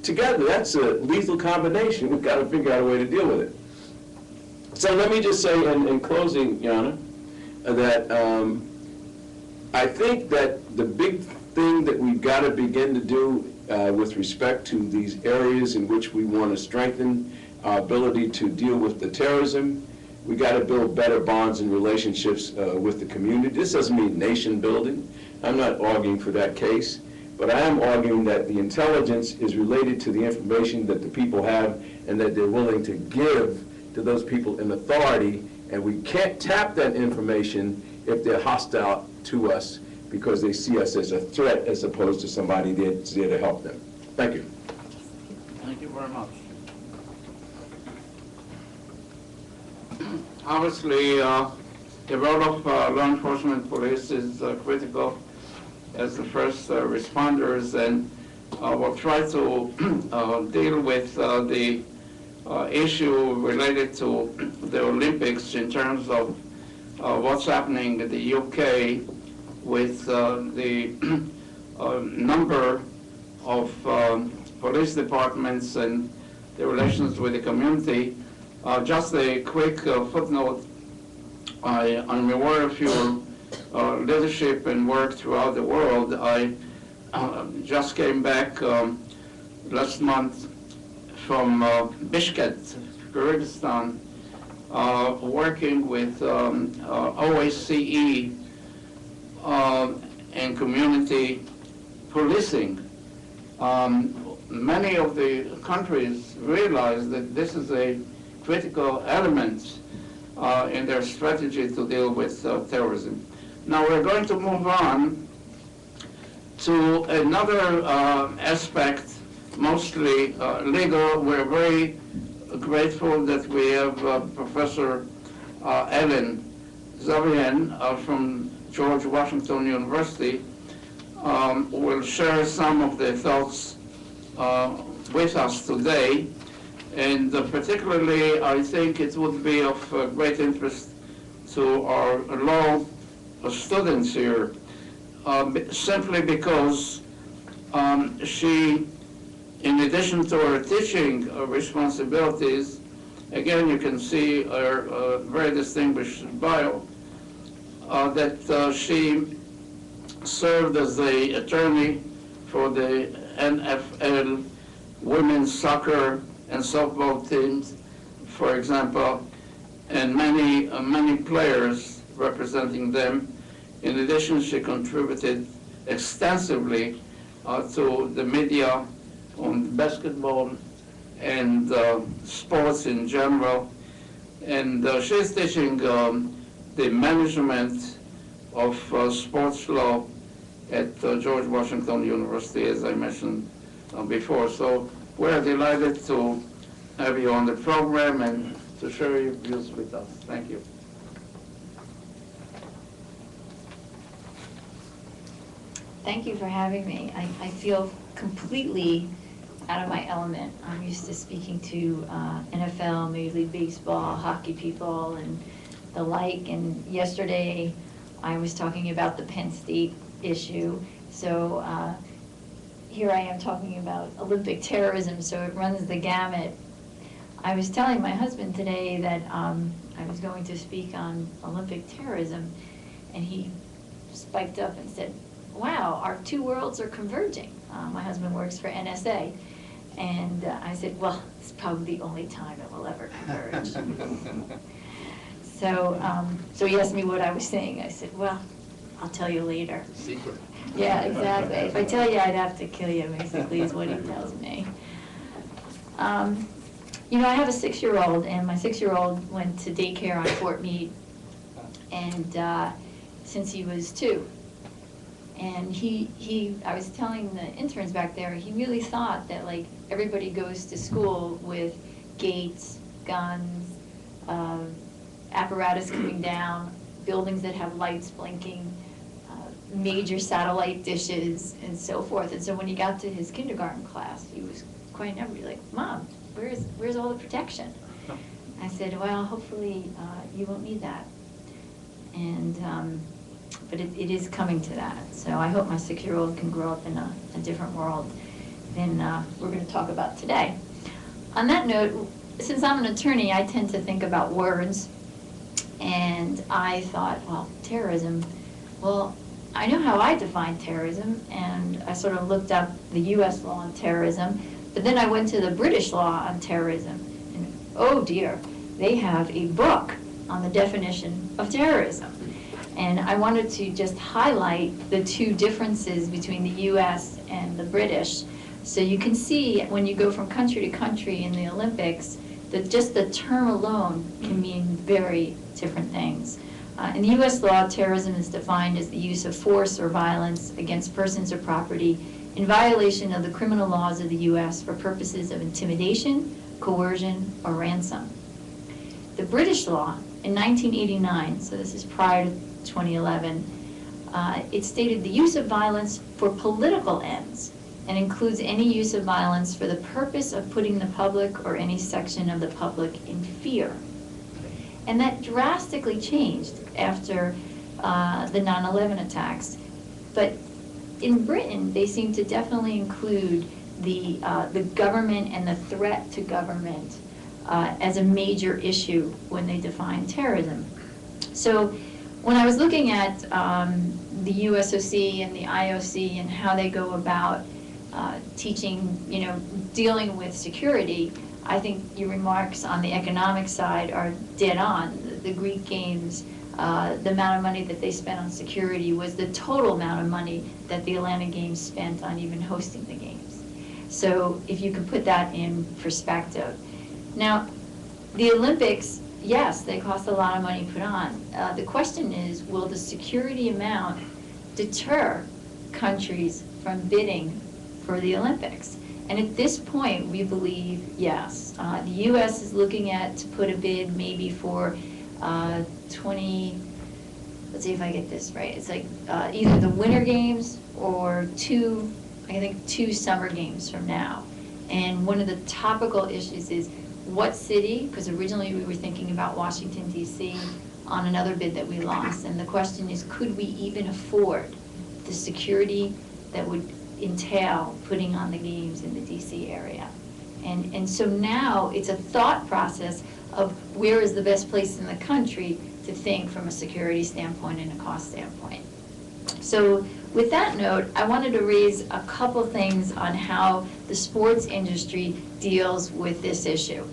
together. That's a lethal combination. We've got to figure out a way to deal with it. So let me just say in closing, Your Honor, that I think that the big thing that we've got to begin to do with respect to these areas in which we want to strengthen our ability to deal with the terrorism, we got to build better bonds and relationships with the community. This doesn't mean nation building. I'm not arguing for that case, but I am arguing that the intelligence is related to the information that the people have and that they're willing to give to those people in authority, and we can't tap that information if they're hostile to us because they see us as a threat as opposed to somebody that's there to help them. Thank you. Thank you very much. Obviously, the role of law enforcement police is critical as the first responders, and we'll try to deal with the issue related to the Olympics in terms of what's happening in the UK with the number of police departments and the relations with the community. Just a quick footnote, I'm aware of your leadership and work throughout the world. I just came back last month from Bishkek, Kyrgyzstan, working with OSCE and community policing. Many of the countries realize that this is a critical element in their strategy to deal with terrorism. Now we're going to move on to another aspect, mostly legal. We're very grateful that we have Professor Ellen Zavian from George Washington University will share some of their thoughts with us today. And particularly, I think it would be of great interest to our law students here, simply because she, in addition to her teaching responsibilities, again, you can see her very distinguished bio, that she served as the attorney for the NFL women's soccer and softball teams, for example, and many players representing them. In addition, she contributed extensively to the media on basketball and sports in general. And she's teaching the management of sports law at George Washington University, as I mentioned before. So we're delighted to have you on the program and to share your views with us. Thank you. Thank you for having me. I feel completely out of my element. I'm used to speaking to NFL, Major League Baseball, hockey people, and the like. And yesterday, I was talking about the Penn State issue. So here I am talking about Olympic terrorism, so it runs the gamut. I was telling my husband today that I was going to speak on Olympic terrorism, and he spiked up and said, wow, our two worlds are converging. My husband works for NSA. And I said, well, it's probably the only time it will ever converge. So he asked me what I was saying. I said, well, I'll tell you later. Secret. Yeah, exactly. If I tell you, I'd have to kill you, basically, is what he tells me. You know, I have a 6-year-old, and my 6-year-old went to daycare on Fort Meade, and since he was 2. And I was telling the interns back there, he really thought that like everybody goes to school with gates, guns, apparatus coming down, buildings that have lights blinking, major satellite dishes, and so forth. And so when he got to his kindergarten class, he was quite angry, like, Mom, where's all the protection? I said, well, hopefully you won't need that. And but it is coming to that. So I hope my 6-year-old can grow up in a different world than we're going to talk about today. On that note, since I'm an attorney, I tend to think about words. And I thought, well, terrorism, well, I know how I define terrorism, and I sort of looked up the US law on terrorism, but then I went to the British law on terrorism, and oh dear, they have a book on the definition of terrorism. And I wanted to just highlight the two differences between the US and the British. So you can see when you go from country to country in the Olympics, that just the term alone can mean very different things. In the US law, terrorism is defined as the use of force or violence against persons or property in violation of the criminal laws of the US for purposes of intimidation, coercion, or ransom. The British law in 1989, so this is prior to 2011, it stated the use of violence for political ends and includes any use of violence for the purpose of putting the public or any section of the public in fear. And that drastically changed after the 9/11 attacks. But in Britain, they seem to definitely include the government and the threat to government as a major issue when they define terrorism. So when I was looking at the USOC and the IOC and how they go about teaching, dealing with security, I think your remarks on the economic side are dead on. The Greek games, the amount of money that they spent on security was the total amount of money that the Atlanta games spent on even hosting the games. So if you could put that in perspective. Now, the Olympics, yes, they cost a lot of money to put on. The question is, will the security amount deter countries from bidding for the Olympics? And at this point, we believe yes. The U.S. is looking at to put a bid maybe for 20, let's see if I get this right. It's like either the Winter Games or two Summer Games from now. And one of the topical issues is what city, because originally we were thinking about Washington, D.C. on another bid that we lost. And the question is, could we even afford the security that would entail putting on the games in the D.C. area? And so now it's a thought process of where is the best place in the country to think from a security standpoint and a cost standpoint. So with that note, I wanted to raise a couple things on how the sports industry deals with this issue.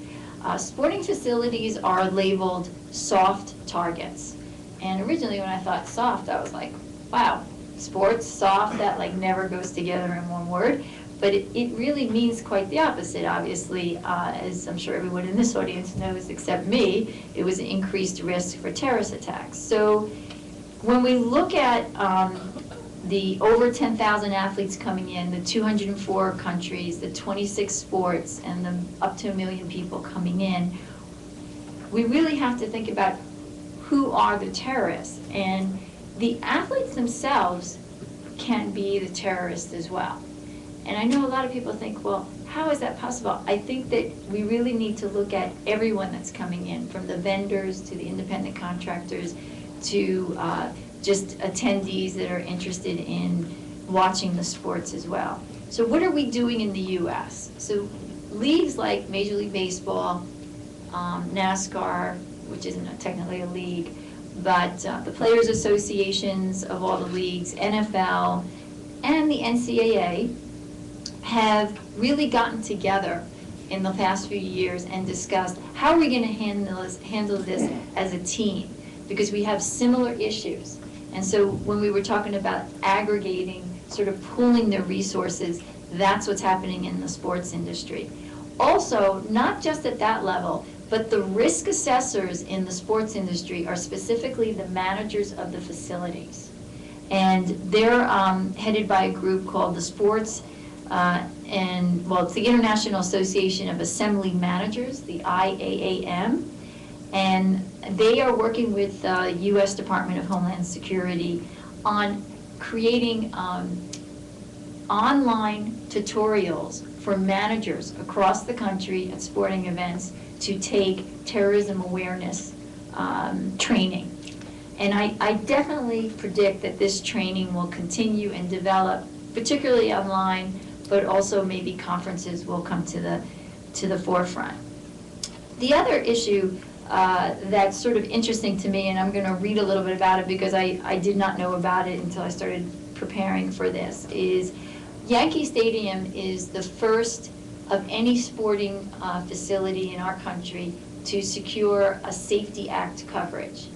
Sporting facilities are labeled soft targets. And originally when I thought soft, I was like, wow, sports, soft, that like never goes together in one word. But it really means quite the opposite, obviously, as I'm sure everyone in this audience knows except me, it was an increased risk for terrorist attacks. So when we look at the over 10,000 athletes coming in, the 204 countries, the 26 sports, and the up to 1 million people coming in, we really have to think about who are the terrorists. And the athletes themselves can be the terrorists as well. And I know a lot of people think, well, how is that possible? I think that we really need to look at everyone that's coming in, from the vendors to the independent contractors to just attendees that are interested in watching the sports as well. So what are we doing in the US? So leagues like Major League Baseball, NASCAR, which isn't technically a league, but the players' associations of all the leagues, NFL, and the NCAA have really gotten together in the past few years and discussed how are we going to handle this as a team, because we have similar issues. And so when we were talking about aggregating, sort of pooling their resources, that's what's happening in the sports industry. Also, not just at that level, but the risk assessors in the sports industry are specifically the managers of the facilities. And they're headed by a group called the Sports it's the International Association of Assembly Managers, the IAAM, and they are working with the U.S. Department of Homeland Security on creating online tutorials for managers across the country at sporting events to take terrorism awareness training. And I definitely predict that this training will continue and develop, particularly online, but also maybe conferences will come to the forefront. The other issue that's sort of interesting to me, and I'm going to read a little bit about it because I did not know about it until I started preparing for this, is Yankee Stadium is the first of any sporting facility in our country to secure a Safety Act coverage.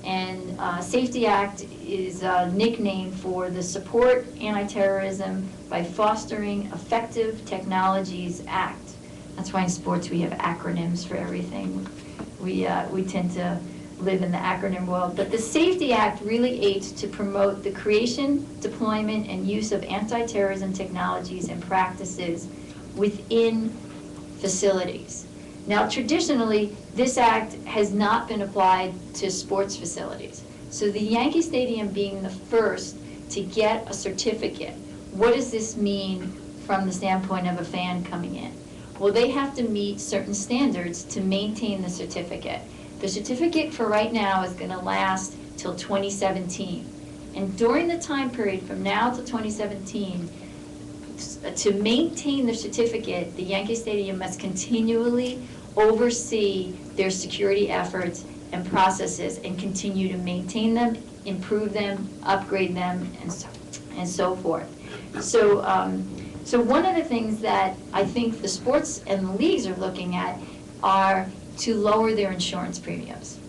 And Safety Act is a nickname for the Support Anti-Terrorism by Fostering Effective Technologies Act. That's why in sports we have acronyms for everything. We tend to live in the acronym world. But the Safety Act really aids to promote the creation, deployment, and use of anti-terrorism technologies and practices within facilities. Now, traditionally, this act has not been applied to sports facilities. So the Yankee Stadium being the first to get a certificate, what does this mean from the standpoint of a fan coming in? Well, they have to meet certain standards to maintain the certificate. The certificate for right now is going to last till 2017. And during the time period from now to 2017, to maintain the certificate, the Yankee Stadium must continually oversee their security efforts and processes and continue to maintain them, improve them, upgrade them, and so forth. So one of the things that I think the sports and the leagues are looking at are to lower their insurance premiums.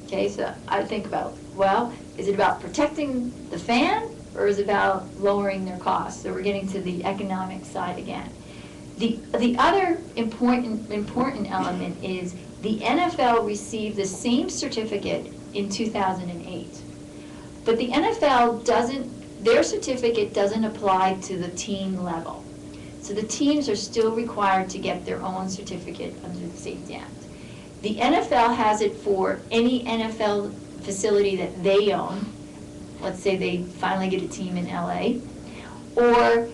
Okay, so I think about, well, is it about protecting the fan, or is it about lowering their costs? So we're getting to the economic side again. The other important element is the NFL received the same certificate in 2008. But the NFL their certificate doesn't apply to the team level. So the teams are still required to get their own certificate under the Safety Act. The NFL has it for any NFL facility that they own. Let's say they finally get a team in LA, or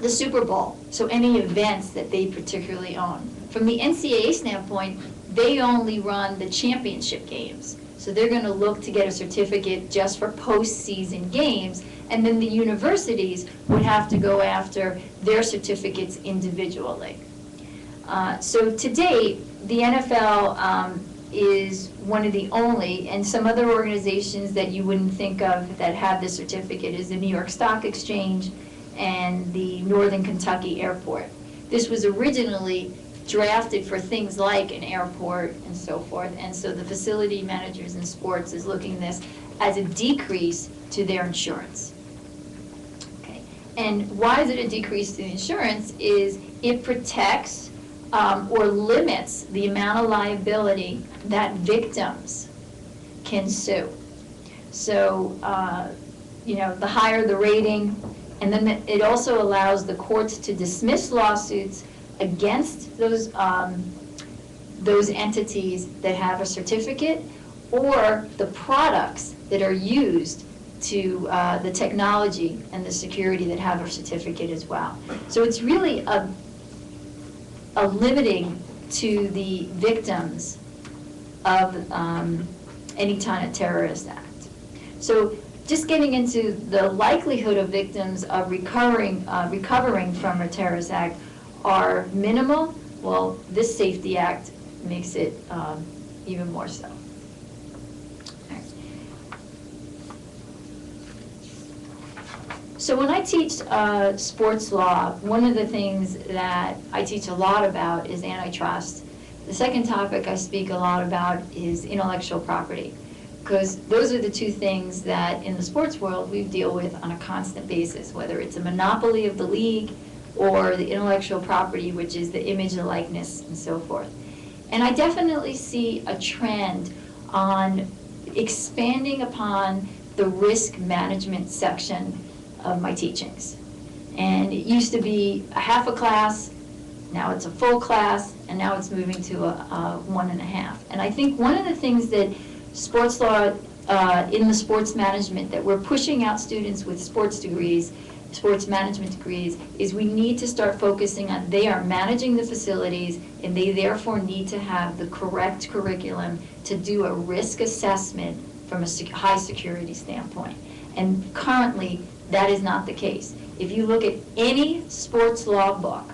the Super Bowl, so any events that they particularly own. From the NCAA standpoint, they only run the championship games, so they're going to look to get a certificate just for postseason games, and then the universities would have to go after their certificates individually. So to date, the NFL is one of the only, and some other organizations that you wouldn't think of that have this certificate is the New York Stock Exchange and the Northern Kentucky Airport. This was originally drafted for things like an airport and so forth, and so the facility managers in sports is looking at this as a decrease to their insurance. Okay. And why is it a decrease to the insurance is it protects or limits the amount of liability that victims can sue. So the higher the rating, and then it also allows the courts to dismiss lawsuits against those entities that have a certificate, or the products that are used to the technology and the security that have a certificate as well. So it's really a limiting to the victims of any kind of terrorist act. So just getting into the likelihood of victims of recovering from a terrorist act are minimal. Well, this Safety Act makes it even more so. So when I teach sports law, one of the things that I teach a lot about is antitrust. The second topic I speak a lot about is intellectual property, because those are the two things that in the sports world we deal with on a constant basis, whether it's a monopoly of the league or the intellectual property, which is the image, the likeness, and so forth. And I definitely see a trend on expanding upon the risk management section of my teachings. And it used to be a half a class, now it's a full class, and now it's moving to a 1.5. And I think one of the things that sports law in the sports management that we're pushing out students with sports degrees, sports management degrees, is we need to start focusing on they are managing the facilities and they therefore need to have the correct curriculum to do a risk assessment from a high security standpoint. And currently, that is not the case. If you look at any sports law book,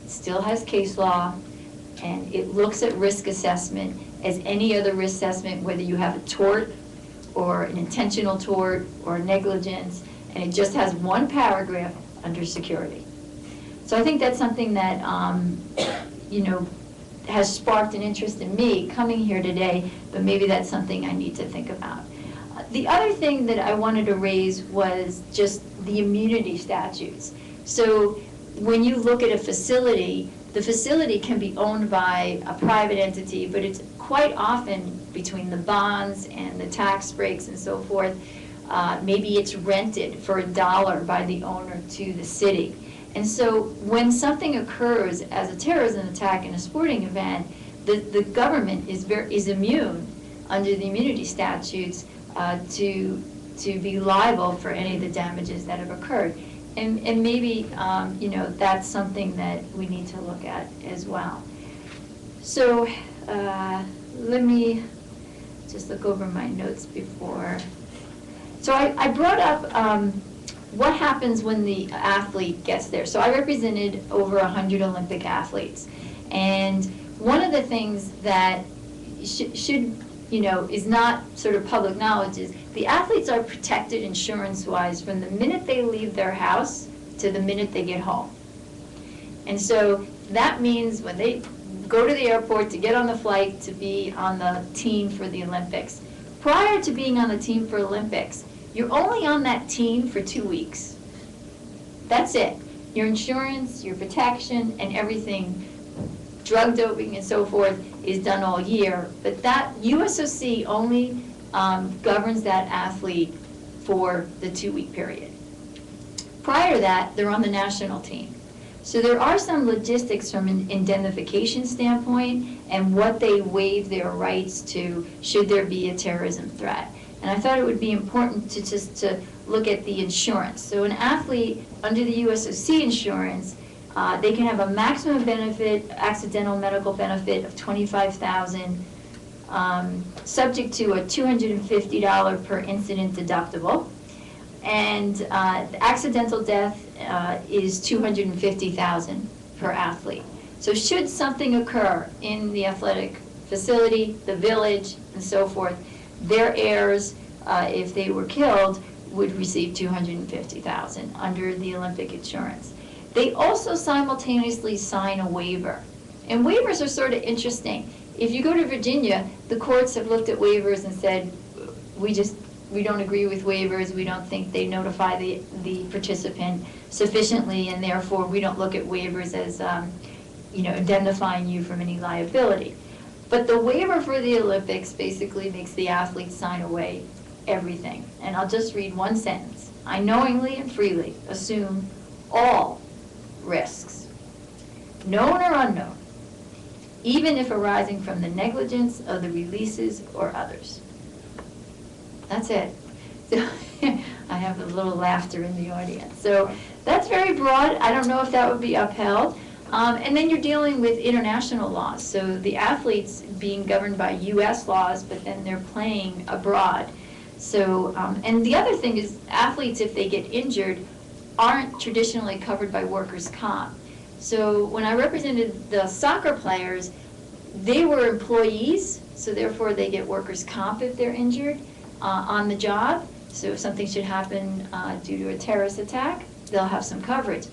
it still has case law, and it looks at risk assessment as any other risk assessment, whether you have a tort or an intentional tort or negligence, and it just has one paragraph under security. So I think that's something that has sparked an interest in me coming here today, but maybe that's something I need to think about. The other thing that I wanted to raise was just the immunity statutes. So when you look at a facility, the facility can be owned by a private entity, but it's quite often between the bonds and the tax breaks and so forth. Maybe it's rented for $1 by the owner to the city. And so when something occurs as a terrorism attack in a sporting event, the government is immune under the immunity statutes to be liable for any of the damages that have occurred. And maybe, that's something that we need to look at as well. So let me just look over my notes before. So I brought up what happens when the athlete gets there. So I represented over 100 Olympic athletes. And one of the things that should is not sort of public knowledge is the athletes are protected insurance-wise from the minute they leave their house to the minute they get home. And so that means when they go to the airport to get on the flight to be on the team for the Olympics, prior to being on the team for Olympics, you're only on that team for 2 weeks. That's it. Your insurance, your protection, and everything, drug doping and so forth, is done all year. But that USOC only governs that athlete for the 2-week period. Prior to that, they're on the national team. So there are some logistics from an indemnification standpoint and what they waive their rights to should there be a terrorism threat. And I thought it would be important to look at the insurance. So an athlete under the USOC insurance, they can have a maximum benefit, accidental medical benefit of $25,000, subject to a $250 per incident deductible. And accidental death is $250,000 per athlete. So should something occur in the athletic facility, the village, and so forth, their heirs, if they were killed, would receive $250,000 under the Olympic insurance. They also simultaneously sign a waiver. And waivers are sort of interesting. If you go to Virginia, the courts have looked at waivers and said, we don't agree with waivers, we don't think they notify the participant sufficiently, and therefore we don't look at waivers as indemnifying you from any liability. But the waiver for the Olympics basically makes the athlete sign away everything. And I'll just read one sentence. I knowingly and freely assume all risks, known or unknown, even if arising from the negligence of the releases or others. That's it. So I have a little laughter in the audience. So that's very broad. I don't know if that would be upheld. And then you're dealing with international laws. So the athletes being governed by U.S. laws, but then they're playing abroad. So, and the other thing is athletes, if they get injured, aren't traditionally covered by workers' comp. So when I represented the soccer players, they were employees, so therefore they get workers' comp if they're injured on the job. So if something should happen due to a terrorist attack, they'll have some coverage.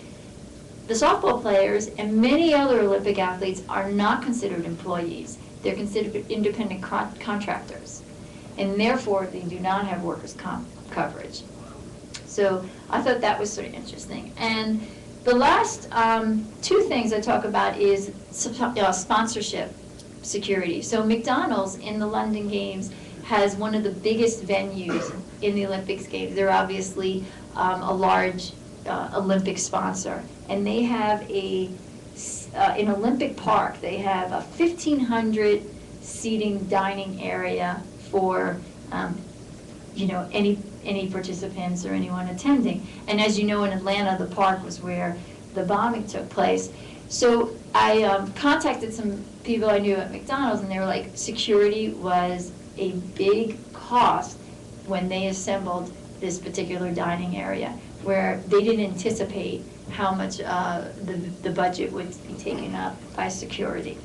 The softball players and many other Olympic athletes are not considered employees. They're considered independent contractors, and therefore they do not have workers' comp coverage. So I thought that was sort of interesting. And the last two things I talk about is sponsorship security. So McDonald's in the London Games has one of the biggest venues in the Olympics Games. They're obviously a large Olympic sponsor. And they have in Olympic Park, they have a 1,500 seating dining area for any participants or anyone attending. And as you know, in Atlanta, the park was where the bombing took place. So I contacted some people I knew at McDonald's, and they were like, security was a big cost when they assembled this particular dining area, where they didn't anticipate how much the budget would be taken up by security.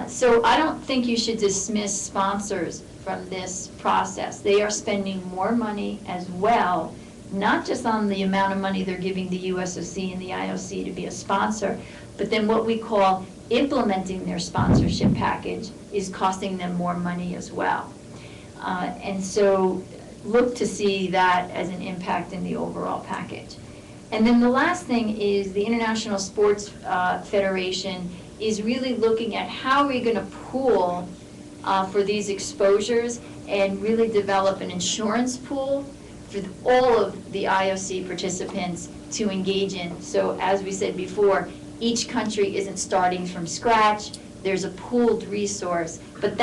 So I don't think you should dismiss sponsors from this process. They are spending more money as well, not just on the amount of money they're giving the USOC and the IOC to be a sponsor, but then what we call implementing their sponsorship package is costing them more money as well. And so look to see that as an impact in the overall package. And then the last thing is the International Sports Federation is really looking at how we're going to pool for these exposures and really develop an insurance pool for all of the IOC participants to engage in. So as we said before, each country isn't starting from scratch. There's a pooled resource, but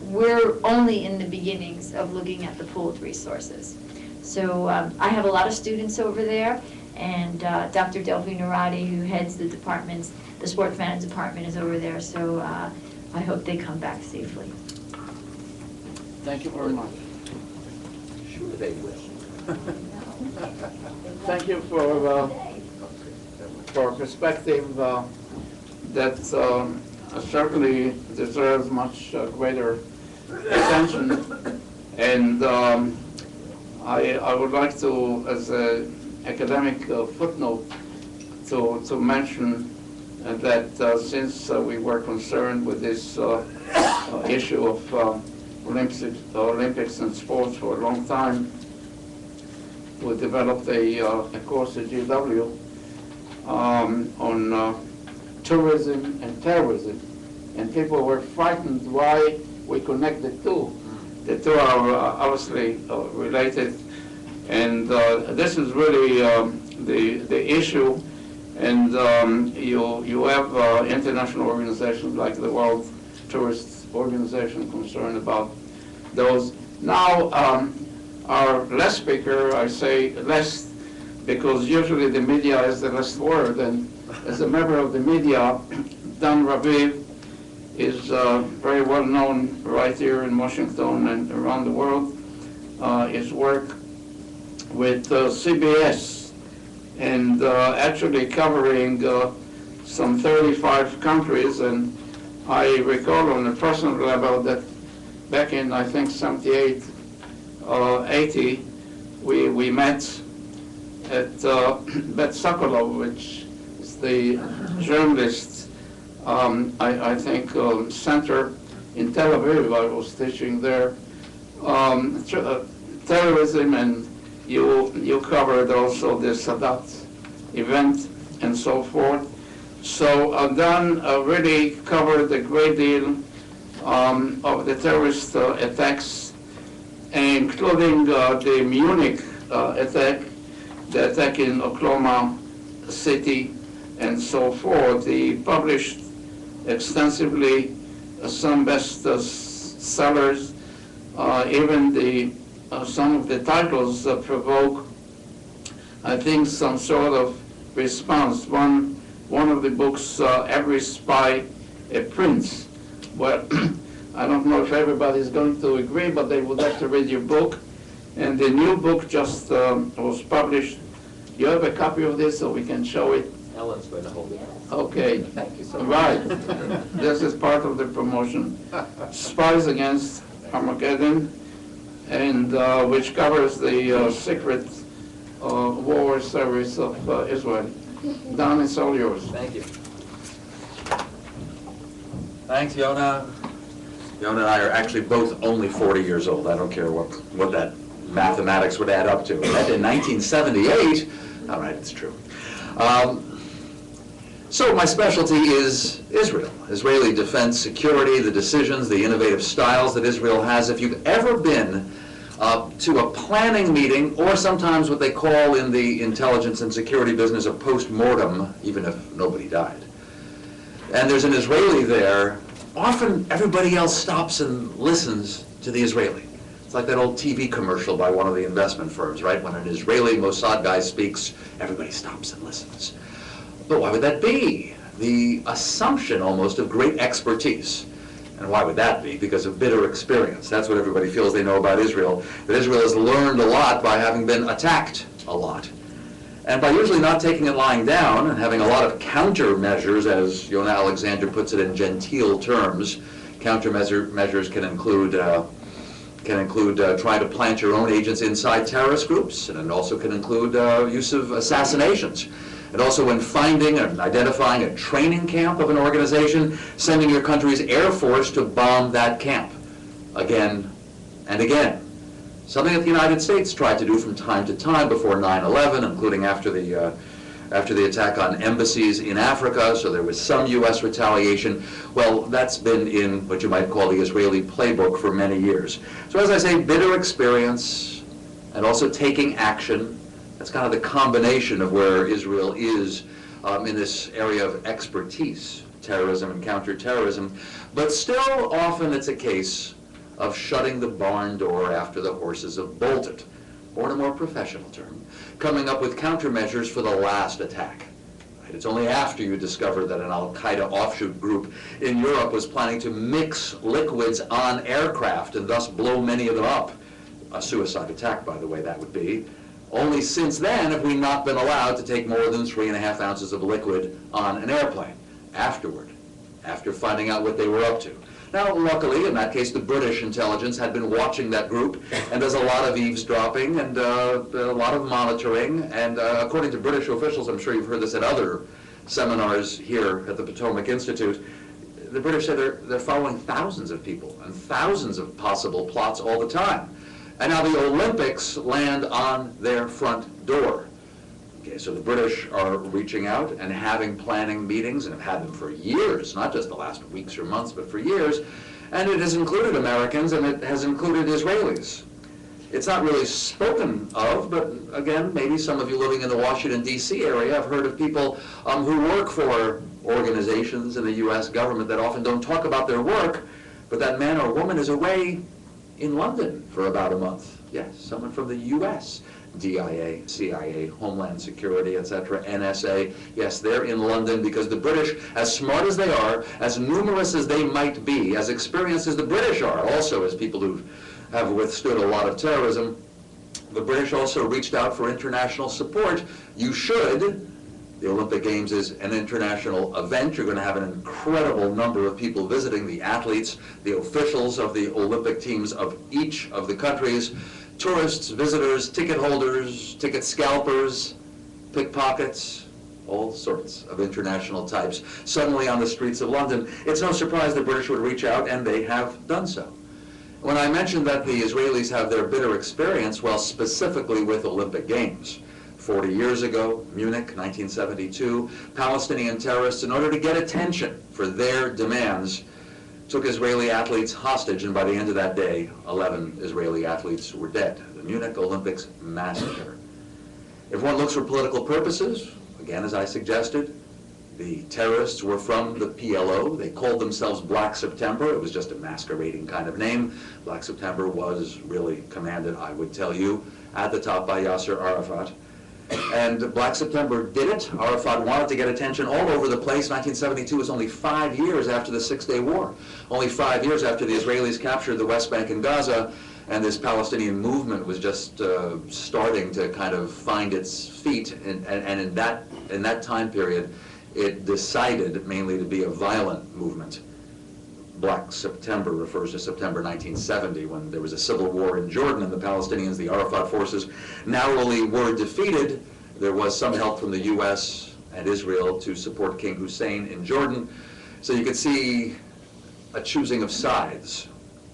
we're only in the beginnings of looking at the pooled resources. So I have a lot of students over there, and Dr. Delphine Narati, who heads the departments, the sports management department, is over there, so I hope they come back safely. Thank you very much. Sure they will. Thank you for a perspective that certainly deserves much greater attention. And I would like to, as an academic footnote, to mention that since we were concerned with this issue of Olympics and sports for a long time, we developed a course at GW on tourism and terrorism, and people were frightened why we connect the two. The two are obviously related, and this is really the issue. And you have international organizations like the World Tourist Organization concerned about those. Now, our last speaker, I say less because usually the media is the last word, and as a member of the media, Dan Raviv is very well known right here in Washington and around the world. His work with CBS and actually covering some 35 countries, and I recall on a personal level that back in, I think, 78, 80, we met at Bet Sokolov, which is the journalist, I think, center in Tel Aviv. I was teaching there. Terrorism, and you covered also the Sadat event and so forth. So Dan really covered a great deal of the terrorist attacks including the Munich attack, the attack in Oklahoma City, and so forth. He published extensively some bestsellers. Even some of the titles provoke, I think, some sort of response. One of the books, Every Spy a Prince. Well, I don't know if everybody's going to agree, but they would have to read your book. And the new book just was published. You have a copy of this so we can show it? Ellen's going to hold it. Okay. Thank you so much. Right. This is part of the promotion. Spies Against Armageddon, and which covers the secret war service of Israel. Don, it's all yours. Thank you. Thanks, Yona. Yona and I are actually both only 40 years old. I don't care what that mathematics would add up to. That in 1978, all right, it's true. So my specialty is Israel, Israeli defense, security, the decisions, the innovative styles that Israel has. If you've ever been to a planning meeting, or sometimes what they call in the intelligence and security business a post-mortem, even if nobody died, and there's an Israeli there, often everybody else stops and listens to the Israeli. It's like that old TV commercial by one of the investment firms, right? When an Israeli Mossad guy speaks, everybody stops and listens. But why would that be? The assumption almost of great expertise. And why would that be? Because of bitter experience. That's what everybody feels they know about Israel, that Israel has learned a lot by having been attacked a lot. And by usually not taking it lying down and having a lot of countermeasures, as Yona Alexander puts it in genteel terms. Countermeasures can include trying to plant your own agents inside terrorist groups, and it also can include use of assassinations. And also when finding and identifying a training camp of an organization, sending your country's Air Force to bomb that camp again and again. Something that the United States tried to do from time to time before 9/11, including after the attack on embassies in Africa, so there was some U.S. retaliation. Well, that's been in what you might call the Israeli playbook for many years. So as I say, bitter experience and also taking action. That's kind of the combination of where Israel is in this area of expertise, terrorism and counterterrorism. But still, often it's a case of shutting the barn door after the horses have bolted, or in a more professional term, coming up with countermeasures for the last attack. It's only after you discover that an al-Qaeda offshoot group in Europe was planning to mix liquids on aircraft and thus blow many of them up. A suicide attack, by the way, that would be. Only since then have we not been allowed to take more than 3.5 ounces of liquid on an airplane afterward, after finding out what they were up to. Now, luckily, in that case, the British intelligence had been watching that group, and there's a lot of eavesdropping and a lot of monitoring, and according to British officials, I'm sure you've heard this at other seminars here at the Potomac Institute, the British say they're following thousands of people and thousands of possible plots all the time. And now the Olympics land on their front door. Okay, so the British are reaching out and having planning meetings, and have had them for years, not just the last weeks or months, but for years. And it has included Americans, and it has included Israelis. It's not really spoken of, but again, maybe some of you living in the Washington, D.C. area have heard of people who work for organizations in the U.S. government that often don't talk about their work, but that man or woman is away in London for about a month. Yes, someone from the U.S., DIA, CIA, Homeland Security, etc., NSA. Yes, they're in London because the British, as smart as they are, as numerous as they might be, as experienced as the British are, also as people who have withstood a lot of terrorism, the British also reached out for international support. You should. The Olympic Games is an international event. You're going to have an incredible number of people visiting, the athletes, the officials of the Olympic teams of each of the countries, tourists, visitors, ticket holders, ticket scalpers, pickpockets, all sorts of international types. Suddenly on the streets of London, it's no surprise the British would reach out, and they have done so. When I mentioned that the Israelis have their bitter experience, well, specifically with Olympic Games, 40 years ago, Munich, 1972, Palestinian terrorists, in order to get attention for their demands, took Israeli athletes hostage, and by the end of that day, 11 Israeli athletes were dead. The Munich Olympics massacre. If one looks for political purposes, again, as I suggested, the terrorists were from the PLO. They called themselves Black September. It was just a masquerading kind of name. Black September was really commanded, I would tell you, at the top by Yasser Arafat. And Black September did it. Arafat wanted to get attention all over the place. 1972 was only 5 years after the Six-Day War. Only 5 years after the Israelis captured the West Bank and Gaza, and this Palestinian movement was just starting to kind of find its feet. And in that time period, it decided mainly to be a violent movement. Black September refers to September 1970, when there was a civil war in Jordan, and the Palestinians, the Arafat forces, narrowly were defeated. There was some help from the U.S. and Israel to support King Hussein in Jordan. So you could see a choosing of sides.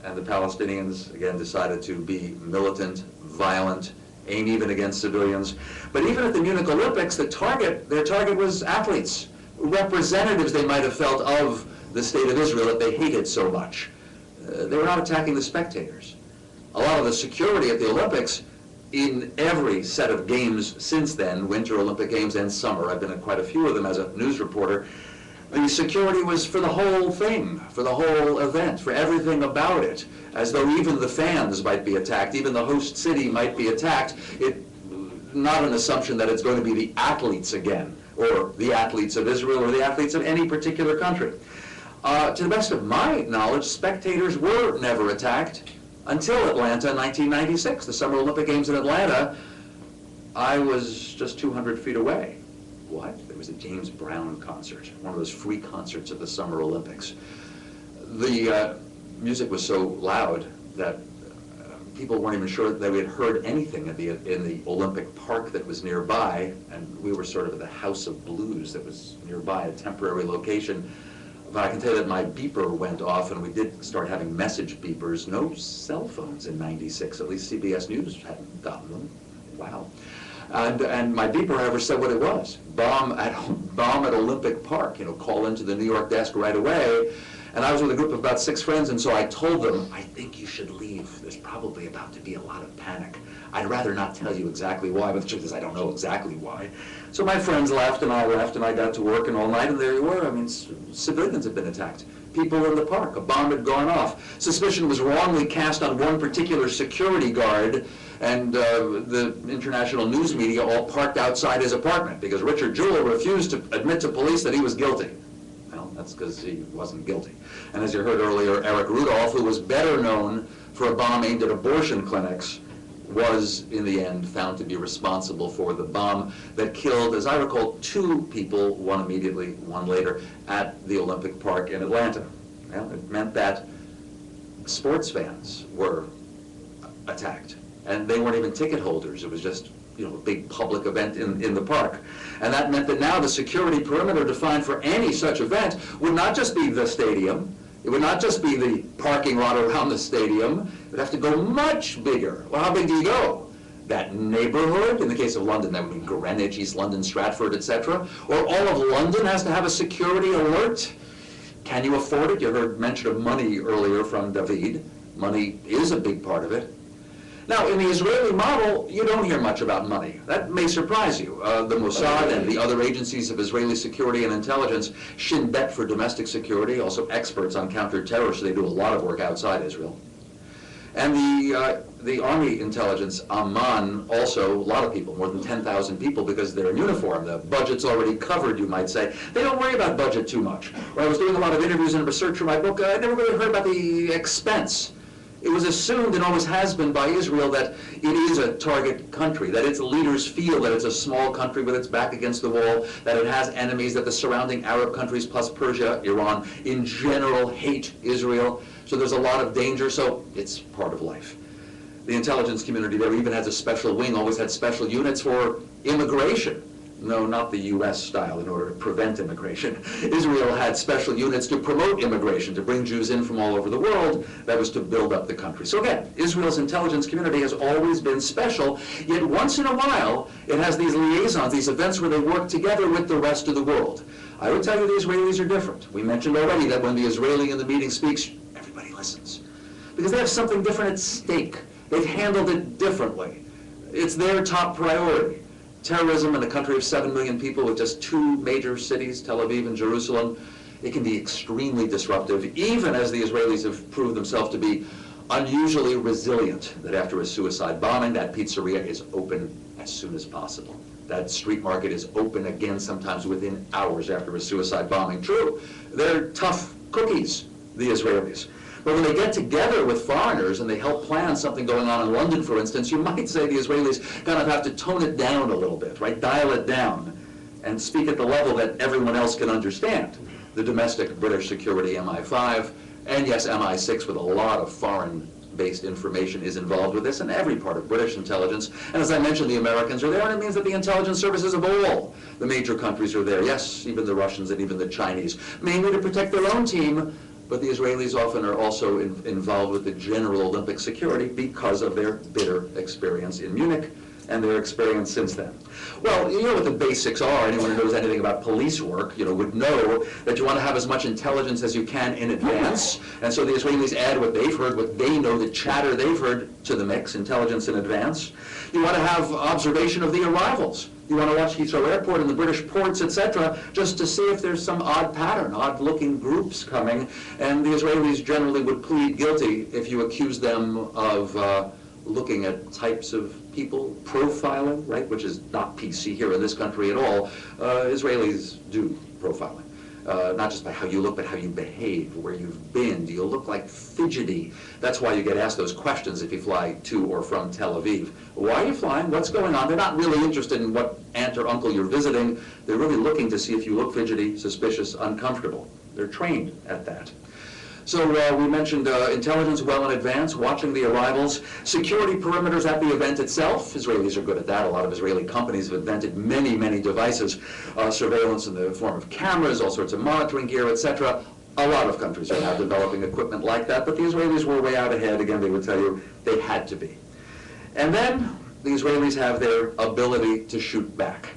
And the Palestinians, again, decided to be militant, violent, aim even against civilians. But even at the Munich Olympics, their target was athletes, representatives, they might have felt, of the state of Israel that they hated so much. They were not attacking the spectators. A lot of the security at the Olympics, in every set of games since then, Winter Olympic Games and summer, I've been at quite a few of them as a news reporter, the security was for the whole thing, for the whole event, for everything about it, as though even the fans might be attacked, even the host city might be attacked. Not an assumption that it's going to be the athletes again, or the athletes of Israel, or the athletes of any particular country. To the best of my knowledge, spectators were never attacked until Atlanta in 1996, the Summer Olympic Games in Atlanta. I was just 200 feet away. What? There was a James Brown concert, one of those free concerts at the Summer Olympics. The music was so loud that people weren't even sure that they had heard anything in the Olympic Park that was nearby, and we were sort of the House of Blues that was nearby, a temporary location. But I can tell you that my beeper went off, and we did start having message beepers. No cell phones in '96, at least CBS News hadn't gotten them. Wow. And my beeper never said what it was. Bomb at Olympic Park, call into the New York desk right away. And I was with a group of about 6 friends, and so I told them, I think you should leave. There's probably about to be a lot of panic. I'd rather not tell you exactly why, but the truth is I don't know exactly why. So my friends left, and I got to work, and all night, and there you were. I mean, civilians had been attacked. People in the park, a bomb had gone off. Suspicion was wrongly cast on one particular security guard, and the international news media all parked outside his apartment because Richard Jewell refused to admit to police that he was guilty. Well, that's because he wasn't guilty. And as you heard earlier, Eric Rudolph, who was better known for a bomb aimed at abortion clinics, was in the end found to be responsible for the bomb that killed, as I recall, 2 people, one immediately, one later, at the Olympic Park in Atlanta. Well, it meant that sports fans were attacked, and they weren't even ticket holders. It was just a big public event in the park. And that meant that now the security perimeter defined for any such event would not just be the stadium, it would not just be the parking lot around the stadium, it would have to go much bigger. Well, how big do you go? That neighborhood, in the case of London, that would mean Greenwich, East London, Stratford, etc. Or all of London has to have a security alert? Can you afford it? You heard mention of money earlier from David. Money is a big part of it. Now, in the Israeli model, you don't hear much about money. That may surprise you. The Mossad and the other agencies of Israeli security and intelligence, Shin Bet for domestic security, also experts on counterterrorism. They do a lot of work outside Israel. And the Army intelligence, Amman, also, a lot of people, more than 10,000 people, because they're in uniform. The budget's already covered, you might say. They don't worry about budget too much. When I was doing a lot of interviews and research for my book, I never really heard about the expense. It was assumed, and always has been by Israel, that it is a target country, that its leaders feel that it's a small country with its back against the wall, that it has enemies, that the surrounding Arab countries plus Persia, Iran, in general hate Israel. So there's a lot of danger, so it's part of life. The intelligence community there even has a special wing, always had special units for immigration. No, not the U.S. style, in order to prevent immigration. Israel had special units to promote immigration, to bring Jews in from all over the world. That was to build up the country. So again, Israel's intelligence community has always been special, yet once in a while, it has these liaisons, these events where they work together with the rest of the world. I would tell you the Israelis are different. We mentioned already that when the Israeli in the meeting speaks, everybody listens. Because they have something different at stake. They've handled it differently. It's their top priority. Terrorism in a country of 7 million people with just 2 major cities, Tel Aviv and Jerusalem, it can be extremely disruptive, even as the Israelis have proved themselves to be unusually resilient, that after a suicide bombing, that pizzeria is open as soon as possible. That street market is open again, sometimes within hours after a suicide bombing. True, they're tough cookies, the Israelis. But when they get together with foreigners and they help plan something going on in London, for instance, you might say the Israelis kind of have to tone it down a little bit, right? Dial it down and speak at the level that everyone else can understand. The domestic British security MI5, and yes, MI6 with a lot of foreign-based information is involved with this, and every part of British intelligence. And as I mentioned, the Americans are there, and it means that the intelligence services of all the major countries are there. Yes, even the Russians and even the Chinese, mainly to protect their own team, but the Israelis often are also involved with the general Olympic security because of their bitter experience in Munich and their experience since then. Well, you know what the basics are. Anyone who knows anything about police work, would know that you want to have as much intelligence as you can in advance. And so the Israelis add what they've heard, what they know, the chatter they've heard to the mix, intelligence in advance. You want to have observation of the arrivals. You want to watch Heathrow Airport and the British ports, etc., just to see if there's some odd pattern, odd-looking groups coming. And the Israelis generally would plead guilty if you accuse them of looking at types of people, profiling, right, which is not PC here in this country at all. Israelis do profiling. Not just by how you look, but how you behave, where you've been. Do you look like fidgety? That's why you get asked those questions if you fly to or from Tel Aviv. Why are you flying? What's going on? They're not really interested in what aunt or uncle you're visiting. They're really looking to see if you look fidgety, suspicious, uncomfortable. They're trained at that. So we mentioned intelligence well in advance, watching the arrivals, security perimeters at the event itself. Israelis are good at that. A lot of Israeli companies have invented many, many devices, surveillance in the form of cameras, all sorts of monitoring gear, etc. A lot of countries are now developing equipment like that, but the Israelis were way out ahead. Again, they would tell you they had to be. And then the Israelis have their ability to shoot back.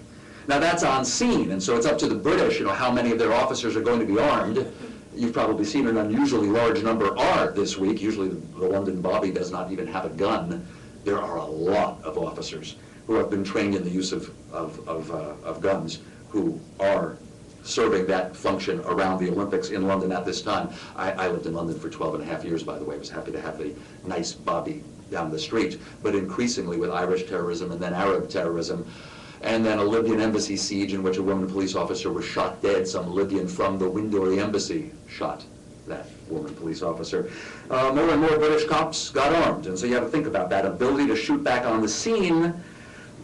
Now that's on scene, and so it's up to the British, how many of their officers are going to be armed. You've probably seen an unusually large number are this week. Usually the London Bobby does not even have a gun. There are a lot of officers who have been trained in the use of guns who are serving that function around the Olympics in London at this time. I lived in London for 12 and a half years, by the way. I was happy to have the nice Bobby down the street. But increasingly with Irish terrorism and then Arab terrorism, and then a Libyan embassy siege in which a woman police officer was shot dead. Some Libyan from the window of the embassy shot that woman police officer. More and more British cops got armed, and so you have to think about that ability to shoot back on the scene,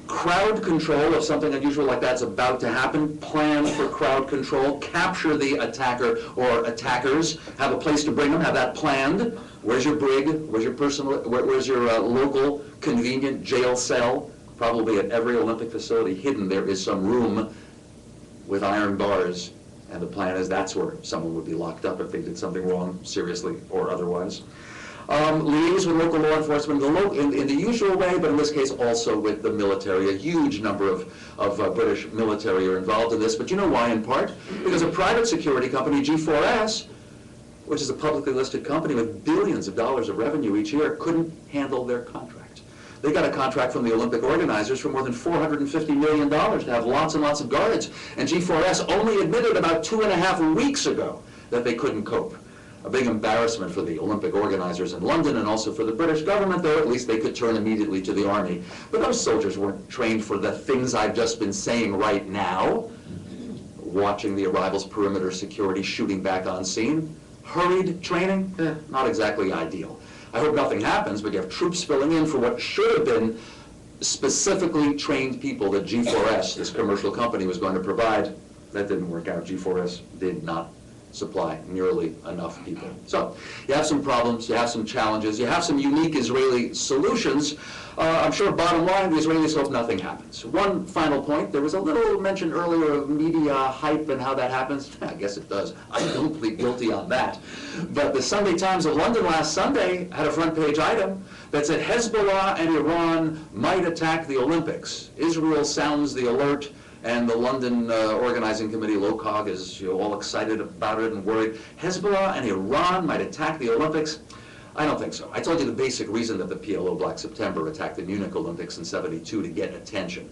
crowd control if something unusual like that's about to happen, plan for crowd control, capture the attacker or attackers, have a place to bring them, have that planned. Where's your brig? Where's your personal? Where's your local convenient jail cell? Probably at every Olympic facility hidden there is some room with iron bars, and the plan is that's where someone would be locked up if they did something wrong, seriously or otherwise. Liaise with local law enforcement in the usual way, but in this case also with the military. A huge number of British military are involved in this, but you know why in part? Because a private security company, G4S, which is a publicly listed company with billions of dollars of revenue each year, couldn't handle their contract. They got a contract from the Olympic organizers for more than $450 million to have lots and lots of guards. And G4S only admitted about 2.5 weeks ago that they couldn't cope. A big embarrassment for the Olympic organizers in London and also for the British government, though at least they could turn immediately to the army. But those soldiers weren't trained for the things I've just been saying right now. Watching the arrivals, perimeter security, shooting back on scene. Hurried training? Not exactly ideal. I hope nothing happens, but you have troops filling in for what should have been specifically trained people that G4S, this commercial company, was going to provide. That didn't work out. G4S did not supply nearly enough people. So you have some problems, you have some challenges, you have some unique Israeli solutions. I'm sure bottom line, the Israelis hope nothing happens. One final point, there was a little mention earlier of media hype and how that happens. I guess it does. I don't plead guilty on that. But the Sunday Times of London last Sunday had a front page item that said Hezbollah and Iran might attack the Olympics. Israel sounds the alert And the London Organizing Committee, LOCOG, is all excited about it and worried. Hezbollah and Iran might attack the Olympics. I don't think so. I told you the basic reason that the PLO Black September attacked the Munich Olympics in '72 to get attention.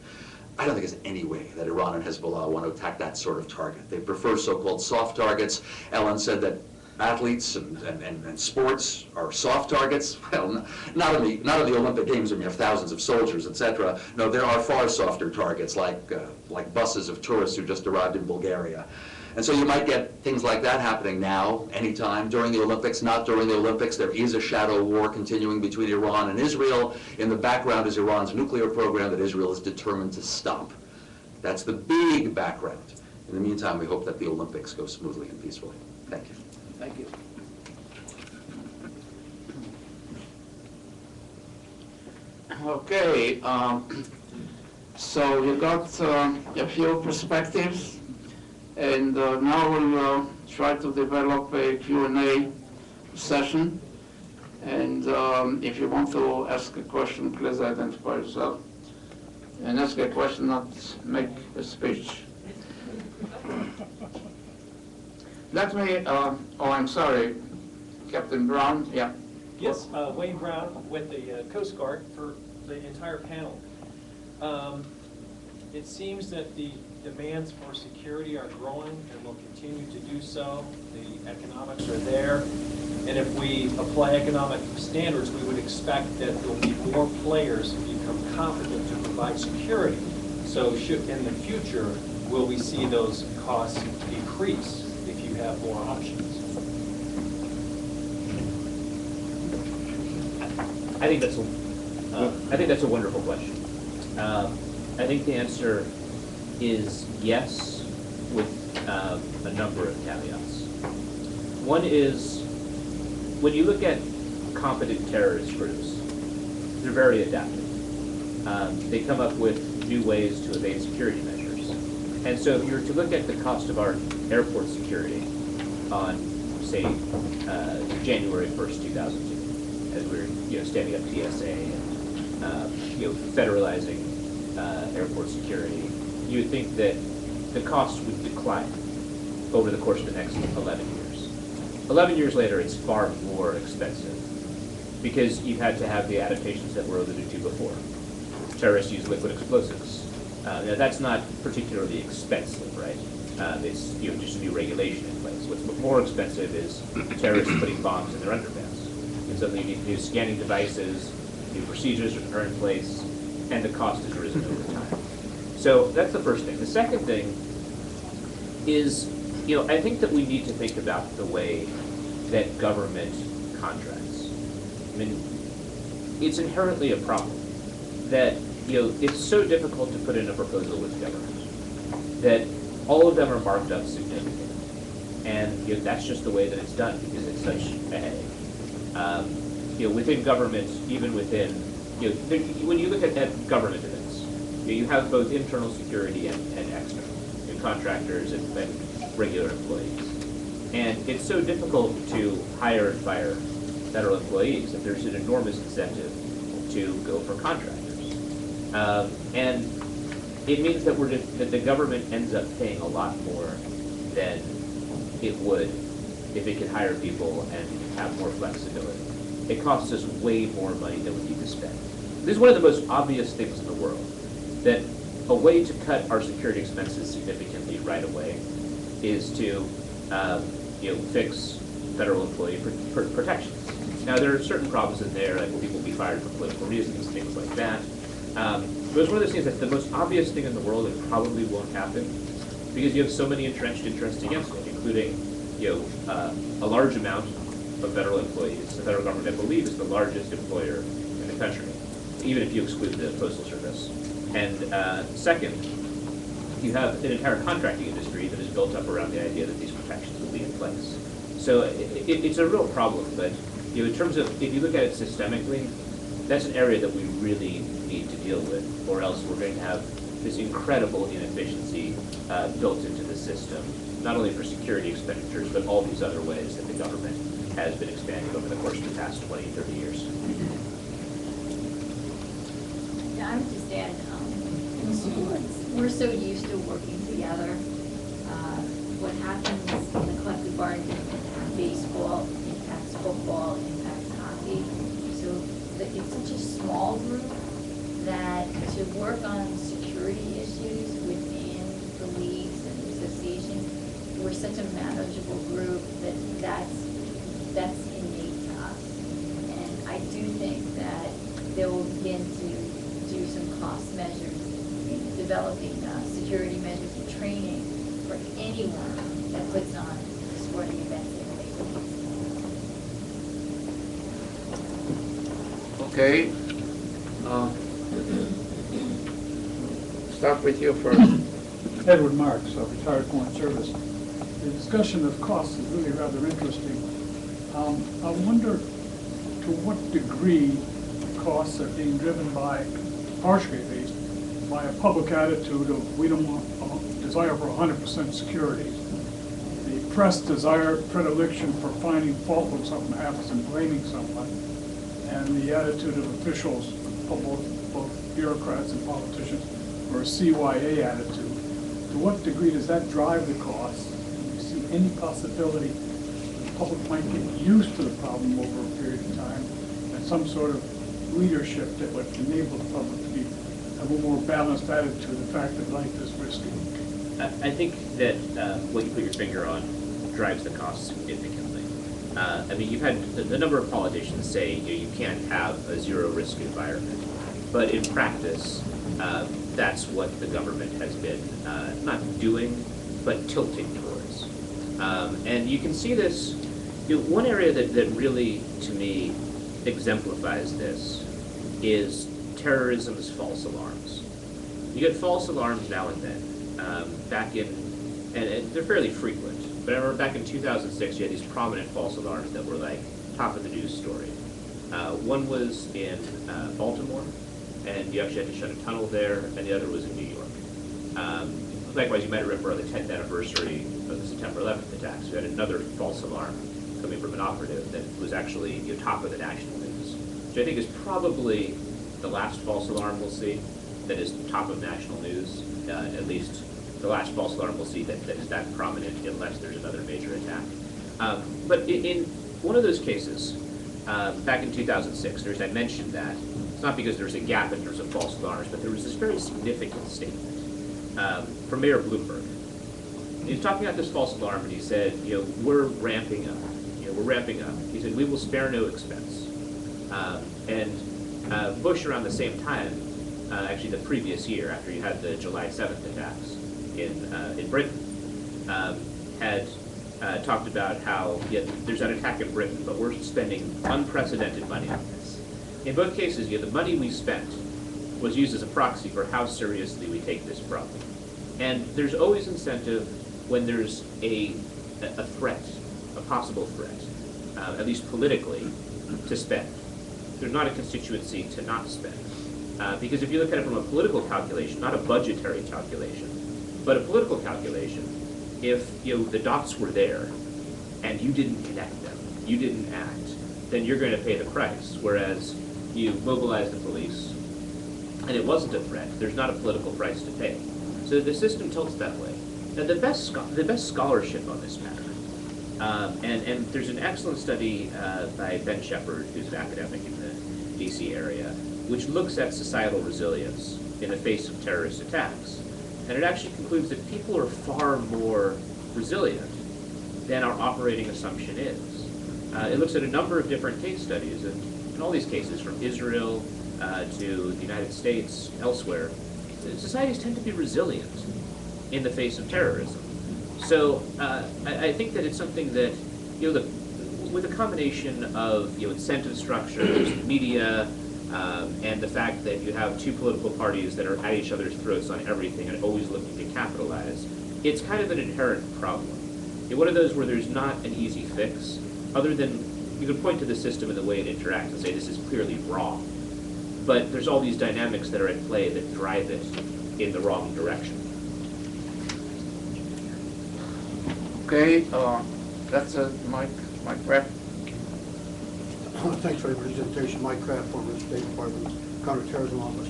I don't think there's any way that Iran and Hezbollah want to attack that sort of target. They prefer so-called soft targets. Ellen said that athletes and sports are soft targets. Well, not in the Olympic Games when you have thousands of soldiers, etc. No, there are far softer targets like buses of tourists who just arrived in Bulgaria. And so you might get things like that happening now, anytime, during the Olympics, not during the Olympics. There is a shadow war continuing between Iran and Israel. In the background is Iran's nuclear program that Israel is determined to stop. That's the big background. In the meantime, we hope that the Olympics go smoothly and peacefully. Thank you. Thank you. Okay, so you got a few perspectives, and now we'll try to develop a Q&A session. And if you want to ask a question, please identify yourself. And ask a question, not make a speech. Let me, oh, I'm sorry, Captain Brown, yeah. Yes, Wayne Brown with the Coast Guard for the entire panel. It seems that the demands for security are growing and will continue to do so. The economics are there. And if we apply economic standards, we would expect that there will be more players who become competent to provide security. So should, in the future, will we see those costs decrease if you have more options? I think that's a wonderful question. I think the answer is yes, with a number of caveats. One is, when you look at competent terrorist groups, they're very adaptive. They come up with new ways to evade security measures. And so if you were to look at the cost of our airport security on, say, January 1st, 2002, as we're standing up TSA and federalizing airport security, you would think that the cost would decline over the course of the next 11 years. 11 years later, it's far more expensive because you've had to have the adaptations that were alluded to before. Terrorists use liquid explosives. Now that's not particularly expensive, right? It's just a new regulation in place. What's more expensive is terrorists putting bombs in their underpants. And so you need new scanning devices, new procedures are in place, and the cost has risen over time. So that's the first thing. The second thing is, I think that we need to think about the way that government contracts. I mean, it's inherently a problem that, it's so difficult to put in a proposal with government that all of them are marked up significantly. And that's just the way that it's done because it's such a headache. Within government, even within, when you look at government events, you have both internal security and external, contractors and regular employees. And it's so difficult to hire and fire federal employees that there's an enormous incentive to go for contractors. And it means that that the government ends up paying a lot more than it would if it could hire people and have more flexibility. It costs us way more money than we need to spend. This is one of the most obvious things in the world, that a way to cut our security expenses significantly right away is to fix federal employee protections. Now, there are certain problems in there, like people will be fired for political reasons, things like that. But it's one of those things that's the most obvious thing in the world that probably won't happen because you have so many entrenched interests against it, including a large amount of federal employees. The federal government, I believe, is the largest employer in the country, even if you exclude the Postal Service. And second, you have an entire contracting industry that is built up around the idea that these protections will be in place. So it's a real problem, but in terms of, if you look at it systemically, that's an area that we really need to deal with, or else we're going to have this incredible inefficiency built into the system, not only for security expenditures, but all these other ways that the government has been expanding over the course of the past 20, 30 years. Yeah, I would just add, in sports, we're so used to working together. What happens in the collective bargaining in baseball impacts football, impacts hockey. So it's such a small group that to work on security issues within the leagues and the association, we're such a manageable group that's innate to us. And I do think that they will begin to do some cost measures in developing security measures and training for anyone that puts on sporting events in the major leagues. Okay. Start with you first. Edward Marks, retired foreign service. The discussion of costs is really rather interesting. I wonder to what degree costs are being driven by, partially at least, by a public attitude of we don't want a desire for 100% security. The press desire, predilection for finding fault when something happens and blaming someone, and the attitude of officials, both bureaucrats and politicians, or a CYA attitude. To what degree does that drive the costs? Do you see any possibility that the public might get used to the problem over a period of time, and some sort of leadership that would enable the public to have a more balanced attitude to the fact that life is risky? I think that what you put your finger on drives the cost significantly. I mean, you've had a number of politicians say you can't have a zero-risk environment, but in practice, that's what the government has been not doing, but tilting towards. And you can see this, one area that really, to me, exemplifies this is terrorism's false alarms. You get false alarms now and then. Back in, and they're fairly frequent, but I remember back in 2006, you had these prominent false alarms that were like top of the news story. One was in Baltimore, and you actually had to shut a tunnel there, and the other was in New York. Likewise, you might remember on the 10th anniversary of the September 11th attacks, we had another false alarm coming from an operative that was actually top of the national news, which I think is probably the last false alarm we'll see that is top of national news, at least the last false alarm we'll see that is that prominent unless there's another major attack. But in one of those cases, back in 2006, I mentioned that it's not because there's a gap in terms of false alarms, but there was this very significant statement from Mayor Bloomberg. He was talking about this false alarm, and he said, we're ramping up. We're ramping up. He said, we will spare no expense. And Bush, around the same time, actually the previous year, after you had the July 7th attacks in Britain, had talked about how there's an attack in Britain, but we're spending unprecedented money on this. In both cases, the money we spent was used as a proxy for how seriously we take this problem. And there's always incentive when there's a threat, a possible threat, at least politically, to spend. There's not a constituency to not spend. Because if you look at it from a political calculation, not a budgetary calculation, but a political calculation, if the dots were there and you didn't connect them, you didn't act, then you're going to pay the price. Whereas you mobilize the police and it wasn't a threat, there's not a political price to pay. So the system tilts that way. Now the best scholarship on this matter, and there's an excellent study by Ben Shepard, who's an academic in the DC area, which looks at societal resilience in the face of terrorist attacks. And it actually concludes that people are far more resilient than our operating assumption is. It looks at a number of different case studies, and in all these cases, from Israel to the United States, elsewhere, societies tend to be resilient in the face of terrorism. So I think that it's something that, with a combination of incentive structures, media, and the fact that you have two political parties that are at each other's throats on everything and always looking to capitalize, it's kind of an inherent problem. One of those where there's not an easy fix, other than you could point to the system and the way it interacts and say this is clearly wrong. But there's all these dynamics that are at play that drive it in the wrong direction. Okay, that's Mike Kraft. Thanks for the presentation. Mike Kraft, former State Department Counterterrorism Office.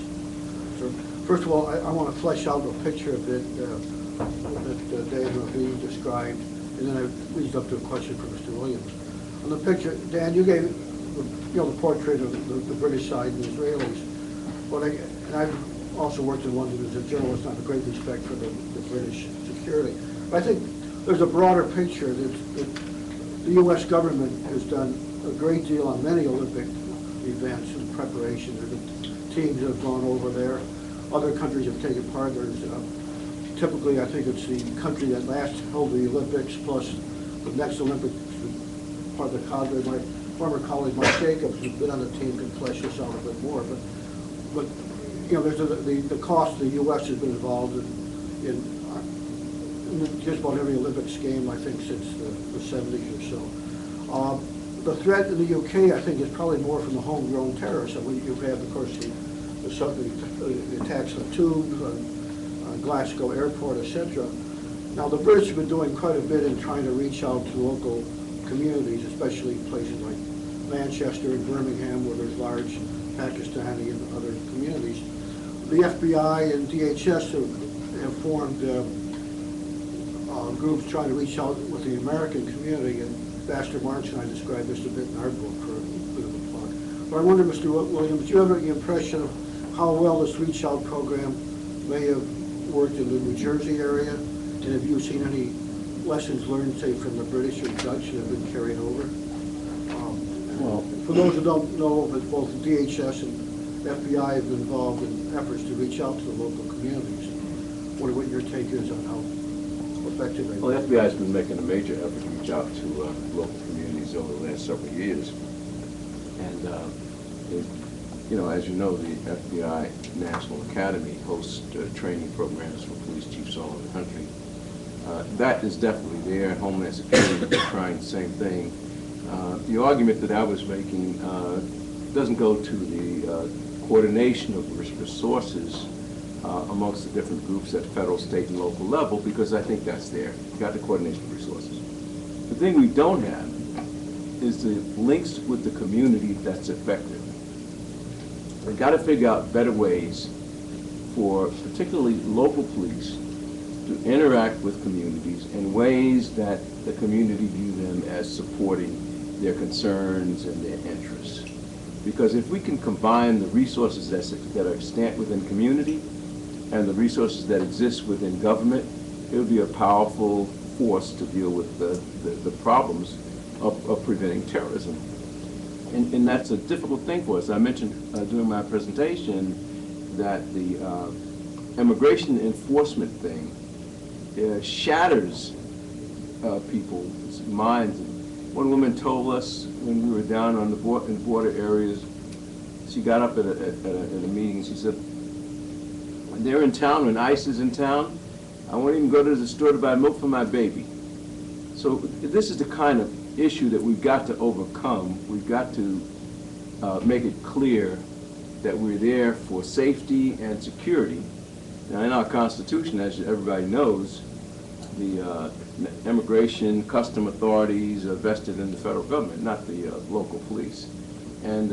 Sir, First of all, I want to flesh out a picture of it that Dan Ravine described, and then I leads up to a question for Mr. Williams. On the picture, Dan, you gave the portrait of the British side and the Israelis. But and I've also worked in London as a journalist. I have a great respect for the British security. But I think there's a broader picture that the U.S. government has done a great deal on many Olympic events in preparation. The teams that have gone over there. Other countries have taken part. There's typically, I think it's the country that last held the Olympics plus the next Olympics, part of the cadre. My former colleague Mike Jacobs, who's been on the team, can flesh this out a bit more. But you know, there's the cost the U.S. has been involved in just about every Olympics game, I think, since the 70s or so. The threat in the UK, I think, is probably more from the homegrown terrorists. I mean, you've had, of course, the attacks on tubes, on Glasgow Airport, etc. Now, the British have been doing quite a bit in trying to reach out to local communities, especially places like Manchester and Birmingham, where there's large Pakistani and other communities. The FBI and DHS have formed groups trying to reach out with the American community, and Ambassador Marks and I described this a bit in our book for a bit of a plug. But I wonder, Mr. Williams, do you have any impression of how well this reach out program may have worked in the New Jersey area? And have you seen any lessons learned, say, from the British or Dutch that have been carried over? Well, for those who don't know, that both the DHS and FBI have been involved in efforts to reach out to the local communities. I wonder what your take is on how effective they are. Well, the FBI has been making a major effort to reach out to local communities over the last several years. And, you know, as you know, the FBI National Academy hosts training programs for police chiefs all over the country. That is definitely there. Homeland Security is trying the same thing. The argument that I was making doesn't go to the coordination of resources amongst the different groups at federal, state, and local level, because I think that's there. You've got the coordination of resources. The thing we don't have is the links with the community that's effective. We've got to figure out better ways for particularly local police to interact with communities in ways that the community view them as supporting their concerns and their interests. Because if we can combine the resources that are extant within community and the resources that exist within government, it would be a powerful force to deal with the problems of preventing terrorism. And that's a difficult thing for us. I mentioned during my presentation that the immigration enforcement thing shatters people's minds. One woman told us when we were down on the border areas, she got up at a meeting and she said, when they're in town, when ICE is in town, I won't even go to the store to buy milk for my baby. So this is the kind of issue that we've got to overcome. We've got to make it clear that we're there for safety and security. Now, in our Constitution, as everybody knows, the immigration custom authorities are vested in the federal government, not the local police. And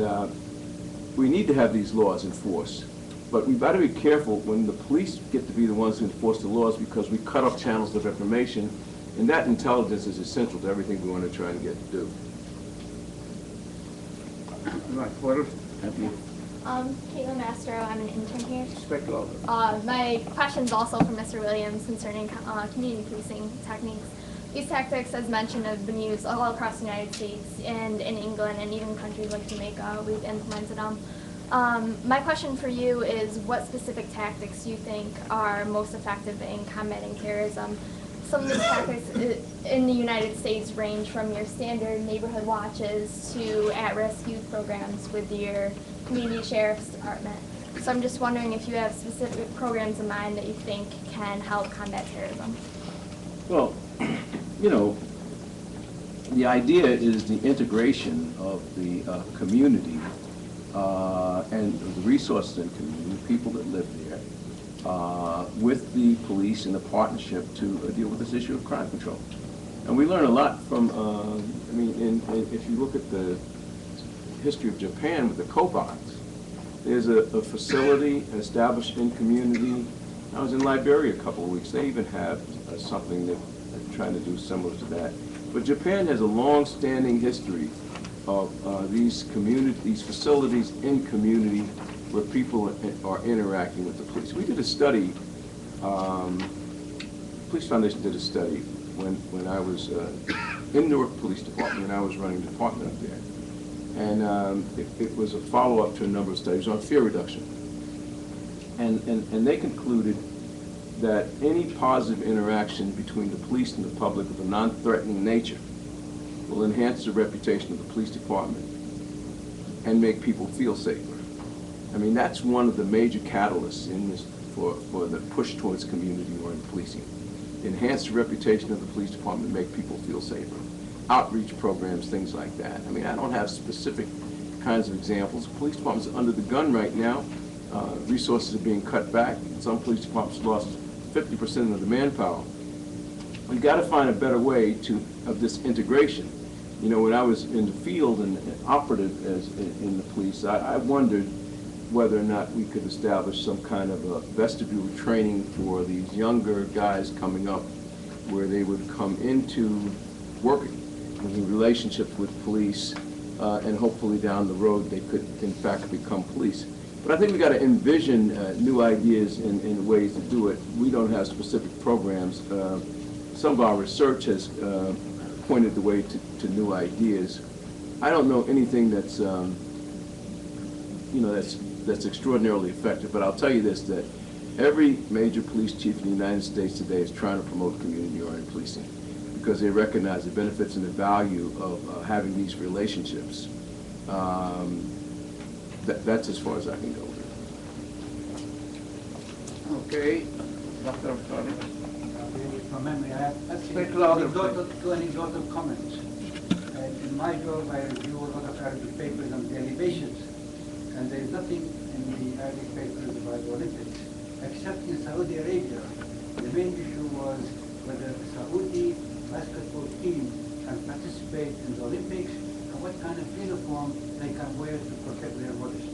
we need to have these laws enforced. But we've got to be careful when the police get to be the ones who enforce the laws, because we cut off channels of information, and that intelligence is essential to everything we want to try and get to do. Right, Porter? Caitlin Mastro, I'm an intern here. Speak louder. My question's also for Mr. Williams concerning community policing techniques. These tactics, as mentioned, have been used all across the United States and in England and even countries like Jamaica. We've implemented them. My question for you is, what specific tactics do you think are most effective in combating terrorism? Some of the tactics in the United States range from your standard neighborhood watches to at-risk youth programs with your community sheriff's department. So I'm just wondering if you have specific programs in mind that you think can help combat terrorism. Well, you know, the idea is the integration of the community and the resources in the community, the people that live there, with the police in a partnership to deal with this issue of crime control. And we learn a lot from, I mean, if you look at the history of Japan with the Kobots, There's a facility established in community. I was in Liberia a couple of weeks. They even have something that they're trying to do similar to that. But Japan has a long-standing history of these facilities in community where people are interacting with the police. We did a study, Police Foundation did a study when I was in Newark Police Department, and I was running the department up there. And it was a follow-up to a number of studies on fear reduction. And they concluded that any positive interaction between the police and the public of a non-threatening nature will enhance the reputation of the police department and make people feel safer. I mean, that's one of the major catalysts in this for the push towards community-oriented policing. Enhance the reputation of the police department, make people feel safer. Outreach programs, things like that. I mean, I don't have specific kinds of examples. Police departments are under the gun right now. Resources are being cut back. Some police departments lost 50% of the manpower. We've got to find a better way of this integration. You know, when I was in the field and operative in the police, I wondered whether or not we could establish some kind of a vestibule training for these younger guys coming up, where they would come into working in relationships with police, and hopefully down the road they could in fact become police. But I think we got to envision new ideas and ways to do it. We don't have specific programs. Some of our research has pointed the way to new ideas. I don't know anything that's that's extraordinarily effective, but I'll tell you this, that every major police chief in the United States today is trying to promote community-oriented policing because they recognize the benefits and the value of having these relationships. That's as far as I can go with it. Okay, Dr. Flores. From memory, I have Speak louder, two anecdotal comments. In my job, I review a lot of Arabic papers on daily basis, and there is nothing in the Arabic papers about the Olympics, except in Saudi Arabia. The main issue was whether the Saudi basketball team can participate in the Olympics and what kind of uniform they can wear to protect their modesty.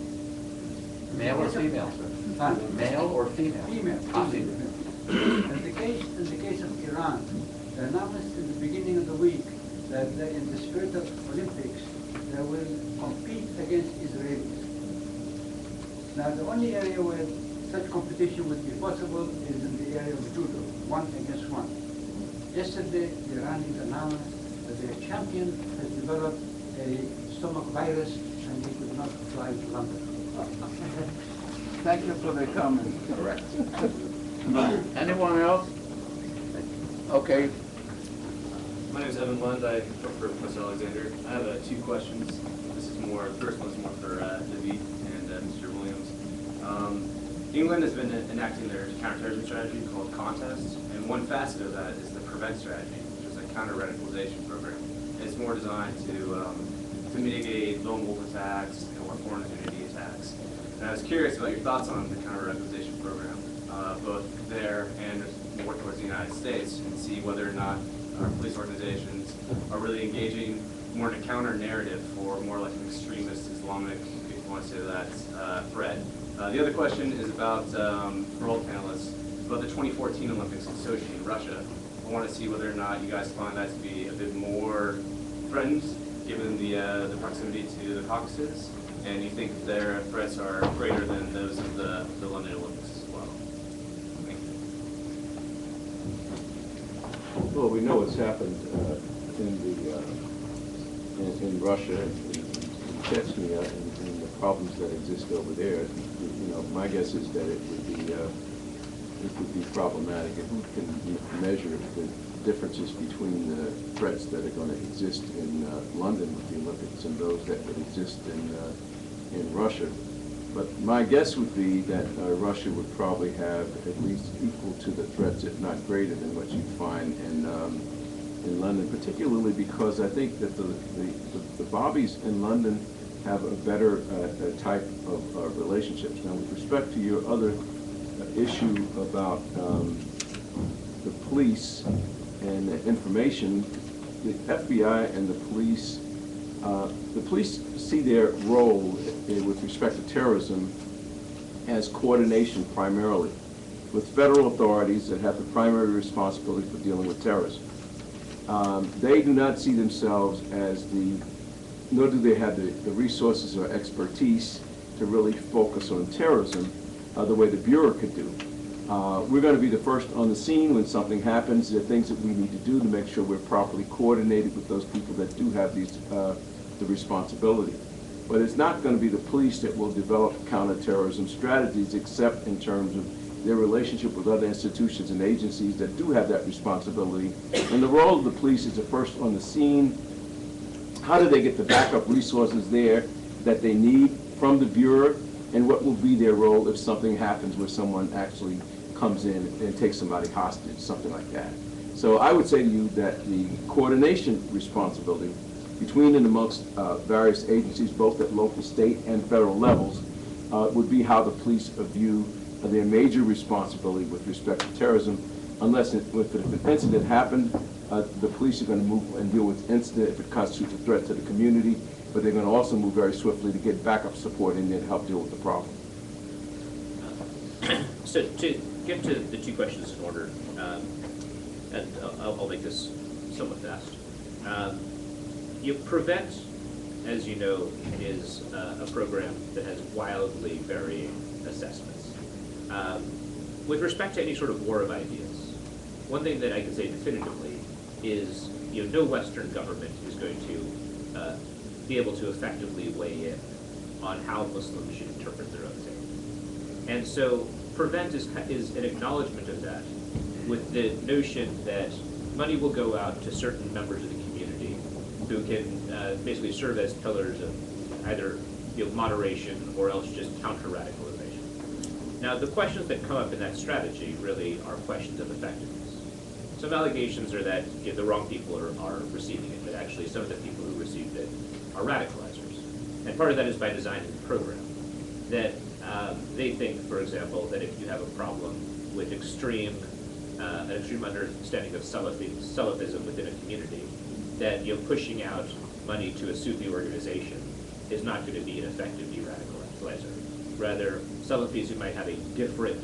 Male or female, sir? Huh? Male or female? Female. Female. In the case of Iran, they announced in the beginning of the week that in the spirit of Olympics, they will compete against Israelis. Now, the only area where such competition would be possible is in the area of judo, 1 against 1. Yesterday, the Iranians announced that their champion has developed a stomach virus and he could not fly to London. Thank you for the comment. Correct. Anyone else? Okay. My name is Evan Lund. I work for Professor Alexander. I have two questions. The first one's more for David and Mr. Williams. England has been enacting their counterterrorism strategy called Contest, and one facet of that is the PREVENT strategy, which is a counter-radicalization program. It's more designed to mitigate lone wolf attacks or foreign affinity attacks. And I was curious about your thoughts on the counter-radicalization program, both there and more towards the United States, and see whether or not our police organizations are really engaging more in a counter-narrative for more like an extremist Islamic, if you want to say that, threat. The other question is about, for all panelists, about the 2014 Olympics in Sochi in Russia. I want to see whether or not you guys find that to be a bit more threatened, given the proximity to the Caucasus, and you think their threats are greater than those of the London Olympics as well. Thank you. Well, we know what's happened in Russia, in Chechnya, and the problems that exist over there. You know, my guess is that it would be problematic. If we can measure the differences between the threats that are going to exist in London with the Olympics and those that would exist in Russia. But my guess would be that Russia would probably have at least equal to the threats, if not greater than what you'd find in London, particularly because I think that the bobbies in London have a better type of relationships. Now, with respect to your other issue about the police and the information, the FBI and the police the police see their role with respect to terrorism as coordination primarily with federal authorities that have the primary responsibility for dealing with terrorism. They do not see themselves as nor do they have the resources or expertise to really focus on terrorism the way the Bureau could do. We're going to be the first on the scene when something happens. There are things that we need to do to make sure we're properly coordinated with those people that do have the responsibility. But it's not going to be the police that will develop counterterrorism strategies, except in terms of their relationship with other institutions and agencies that do have that responsibility. And the role of the police is the first on the scene. How do they get the backup resources there that they need from the Bureau, and what will be their role if something happens where someone actually comes in and takes somebody hostage, something like that. So I would say to you that the coordination responsibility between and amongst various agencies, both at local, state, and federal levels, would be how the police view their major responsibility with respect to terrorism. Unless if an incident happened, the police are going to move and deal with incident if it constitutes a threat to the community, but they're going to also move very swiftly to get backup support in there to help deal with the problem. So to get to the two questions in order, and I'll make this somewhat fast. Prevent, as you know, is a program that has wildly varying assessments. With respect to any sort of war of ideas, one thing that I can say definitively is, no Western government is going to be able to effectively weigh in on how Muslims should interpret their own faith. And so prevent is an acknowledgement of that, with the notion that money will go out to certain members of the community who can basically serve as pillars of either moderation or else just counter-radicalization. Now, the questions that come up in that strategy really are questions of effectiveness. Some allegations are that the wrong people are receiving it, but actually some of the people who received it are radicalizers. And part of that is by designing the program. That they think, for example, that if you have a problem with an extreme understanding of Salafism within a community, that pushing out money to a Sufi organization is not going to be an effective de-radicalizer. Rather, Salafis who might have a different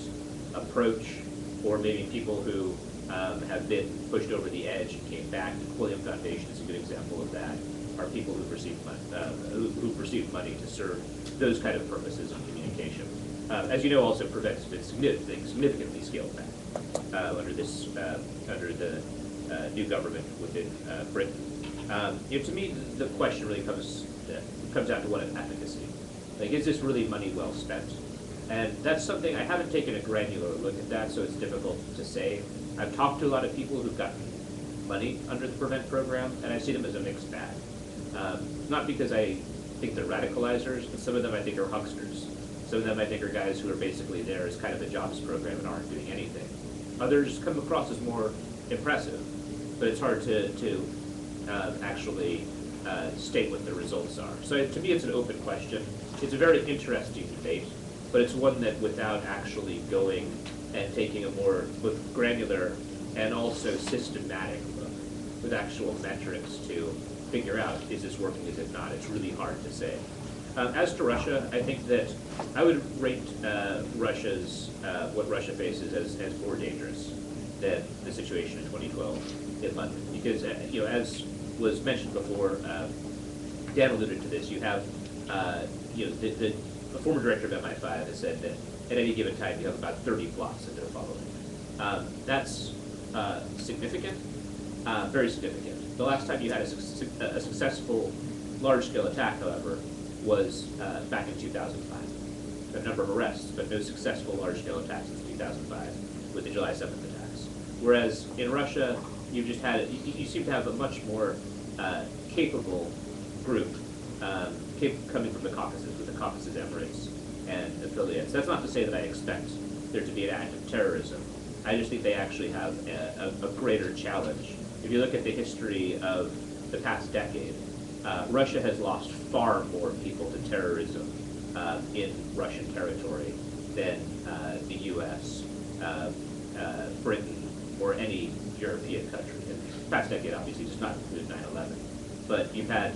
approach, or maybe people who have been pushed over the edge and came back. The Quilliam Foundation is a good example of that. Are people who received money to serve those kind of purposes of communication. As you know, also Prevent has been significantly scaled back under the new government within Britain. To me, the question really comes down to one of efficacy. Like, is this really money well spent? And that's something, I haven't taken a granular look at that, so it's difficult to say. I've talked to a lot of people who've gotten money under the Prevent program, and I see them as a mixed bag. Not because I think they're radicalizers, but some of them I think are hucksters. Some of them I think are guys who are basically there as kind of a jobs program and aren't doing anything. Others come across as more impressive, but it's hard to actually state what the results are. So to me, it's an open question. It's a very interesting debate, but it's one that without actually going and taking a more both granular and also systematic look with actual metrics to figure out, is this working, is it not? It's really hard to say. As to Russia, I think that I would rate Russia's, what Russia faces as more dangerous than the situation in 2012 in London. Because, as was mentioned before, Dan alluded to this, you have, the former director of MI5 has said that at any given time you have about 30 plots that they're following. That's significant, very significant. The last time you had a successful large-scale attack, however, was back in 2005. A number of arrests, but no successful large-scale attacks since 2005 with the July 7th attacks. Whereas in Russia, you seem to have a much more capable group coming from the Caucasus, with the Caucasus Emirates and affiliates. That's not to say that I expect there to be an act of terrorism. I just think they actually have a greater challenge. If you look at the history of the past decade, Russia has lost far more people to terrorism in Russian territory than the U.S., Britain, or any European country. In the past decade, obviously, does not include 9/11. but you've had,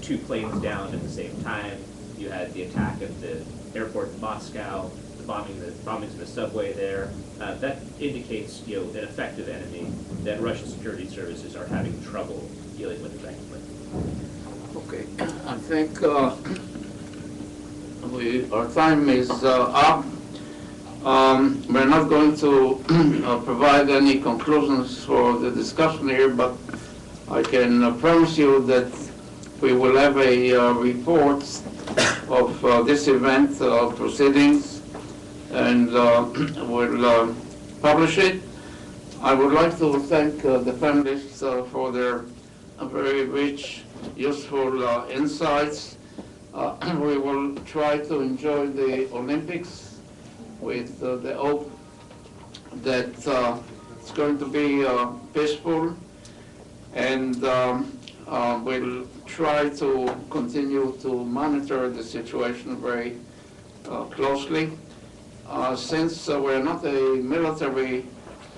two planes down at the same time. You had the attack at the airport in Moscow, the bombings in the subway there. That indicates, an effective enemy that Russian security services are having trouble dealing with effectively. Okay, I think our time is up. We're not going to provide any conclusions for the discussion here, but I can promise you that we will have a report of this event proceedings, and we'll publish it. I would like to thank the panelists for their very rich, useful insights. We will try to enjoy the Olympics with the hope that it's going to be peaceful, and we'll try to continue to monitor the situation very closely. Since we're not a military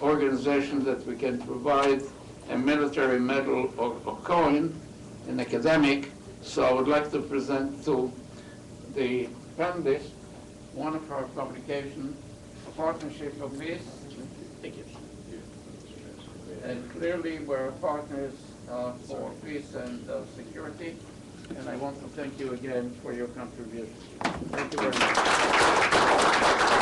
organization that we can provide a military medal or coin, an academic, so I would like to present to the panelists one of our publications, Partnership of Peace. Thank you. And clearly we're partners for peace and security, and I want to thank you again for your contribution. Thank you very much.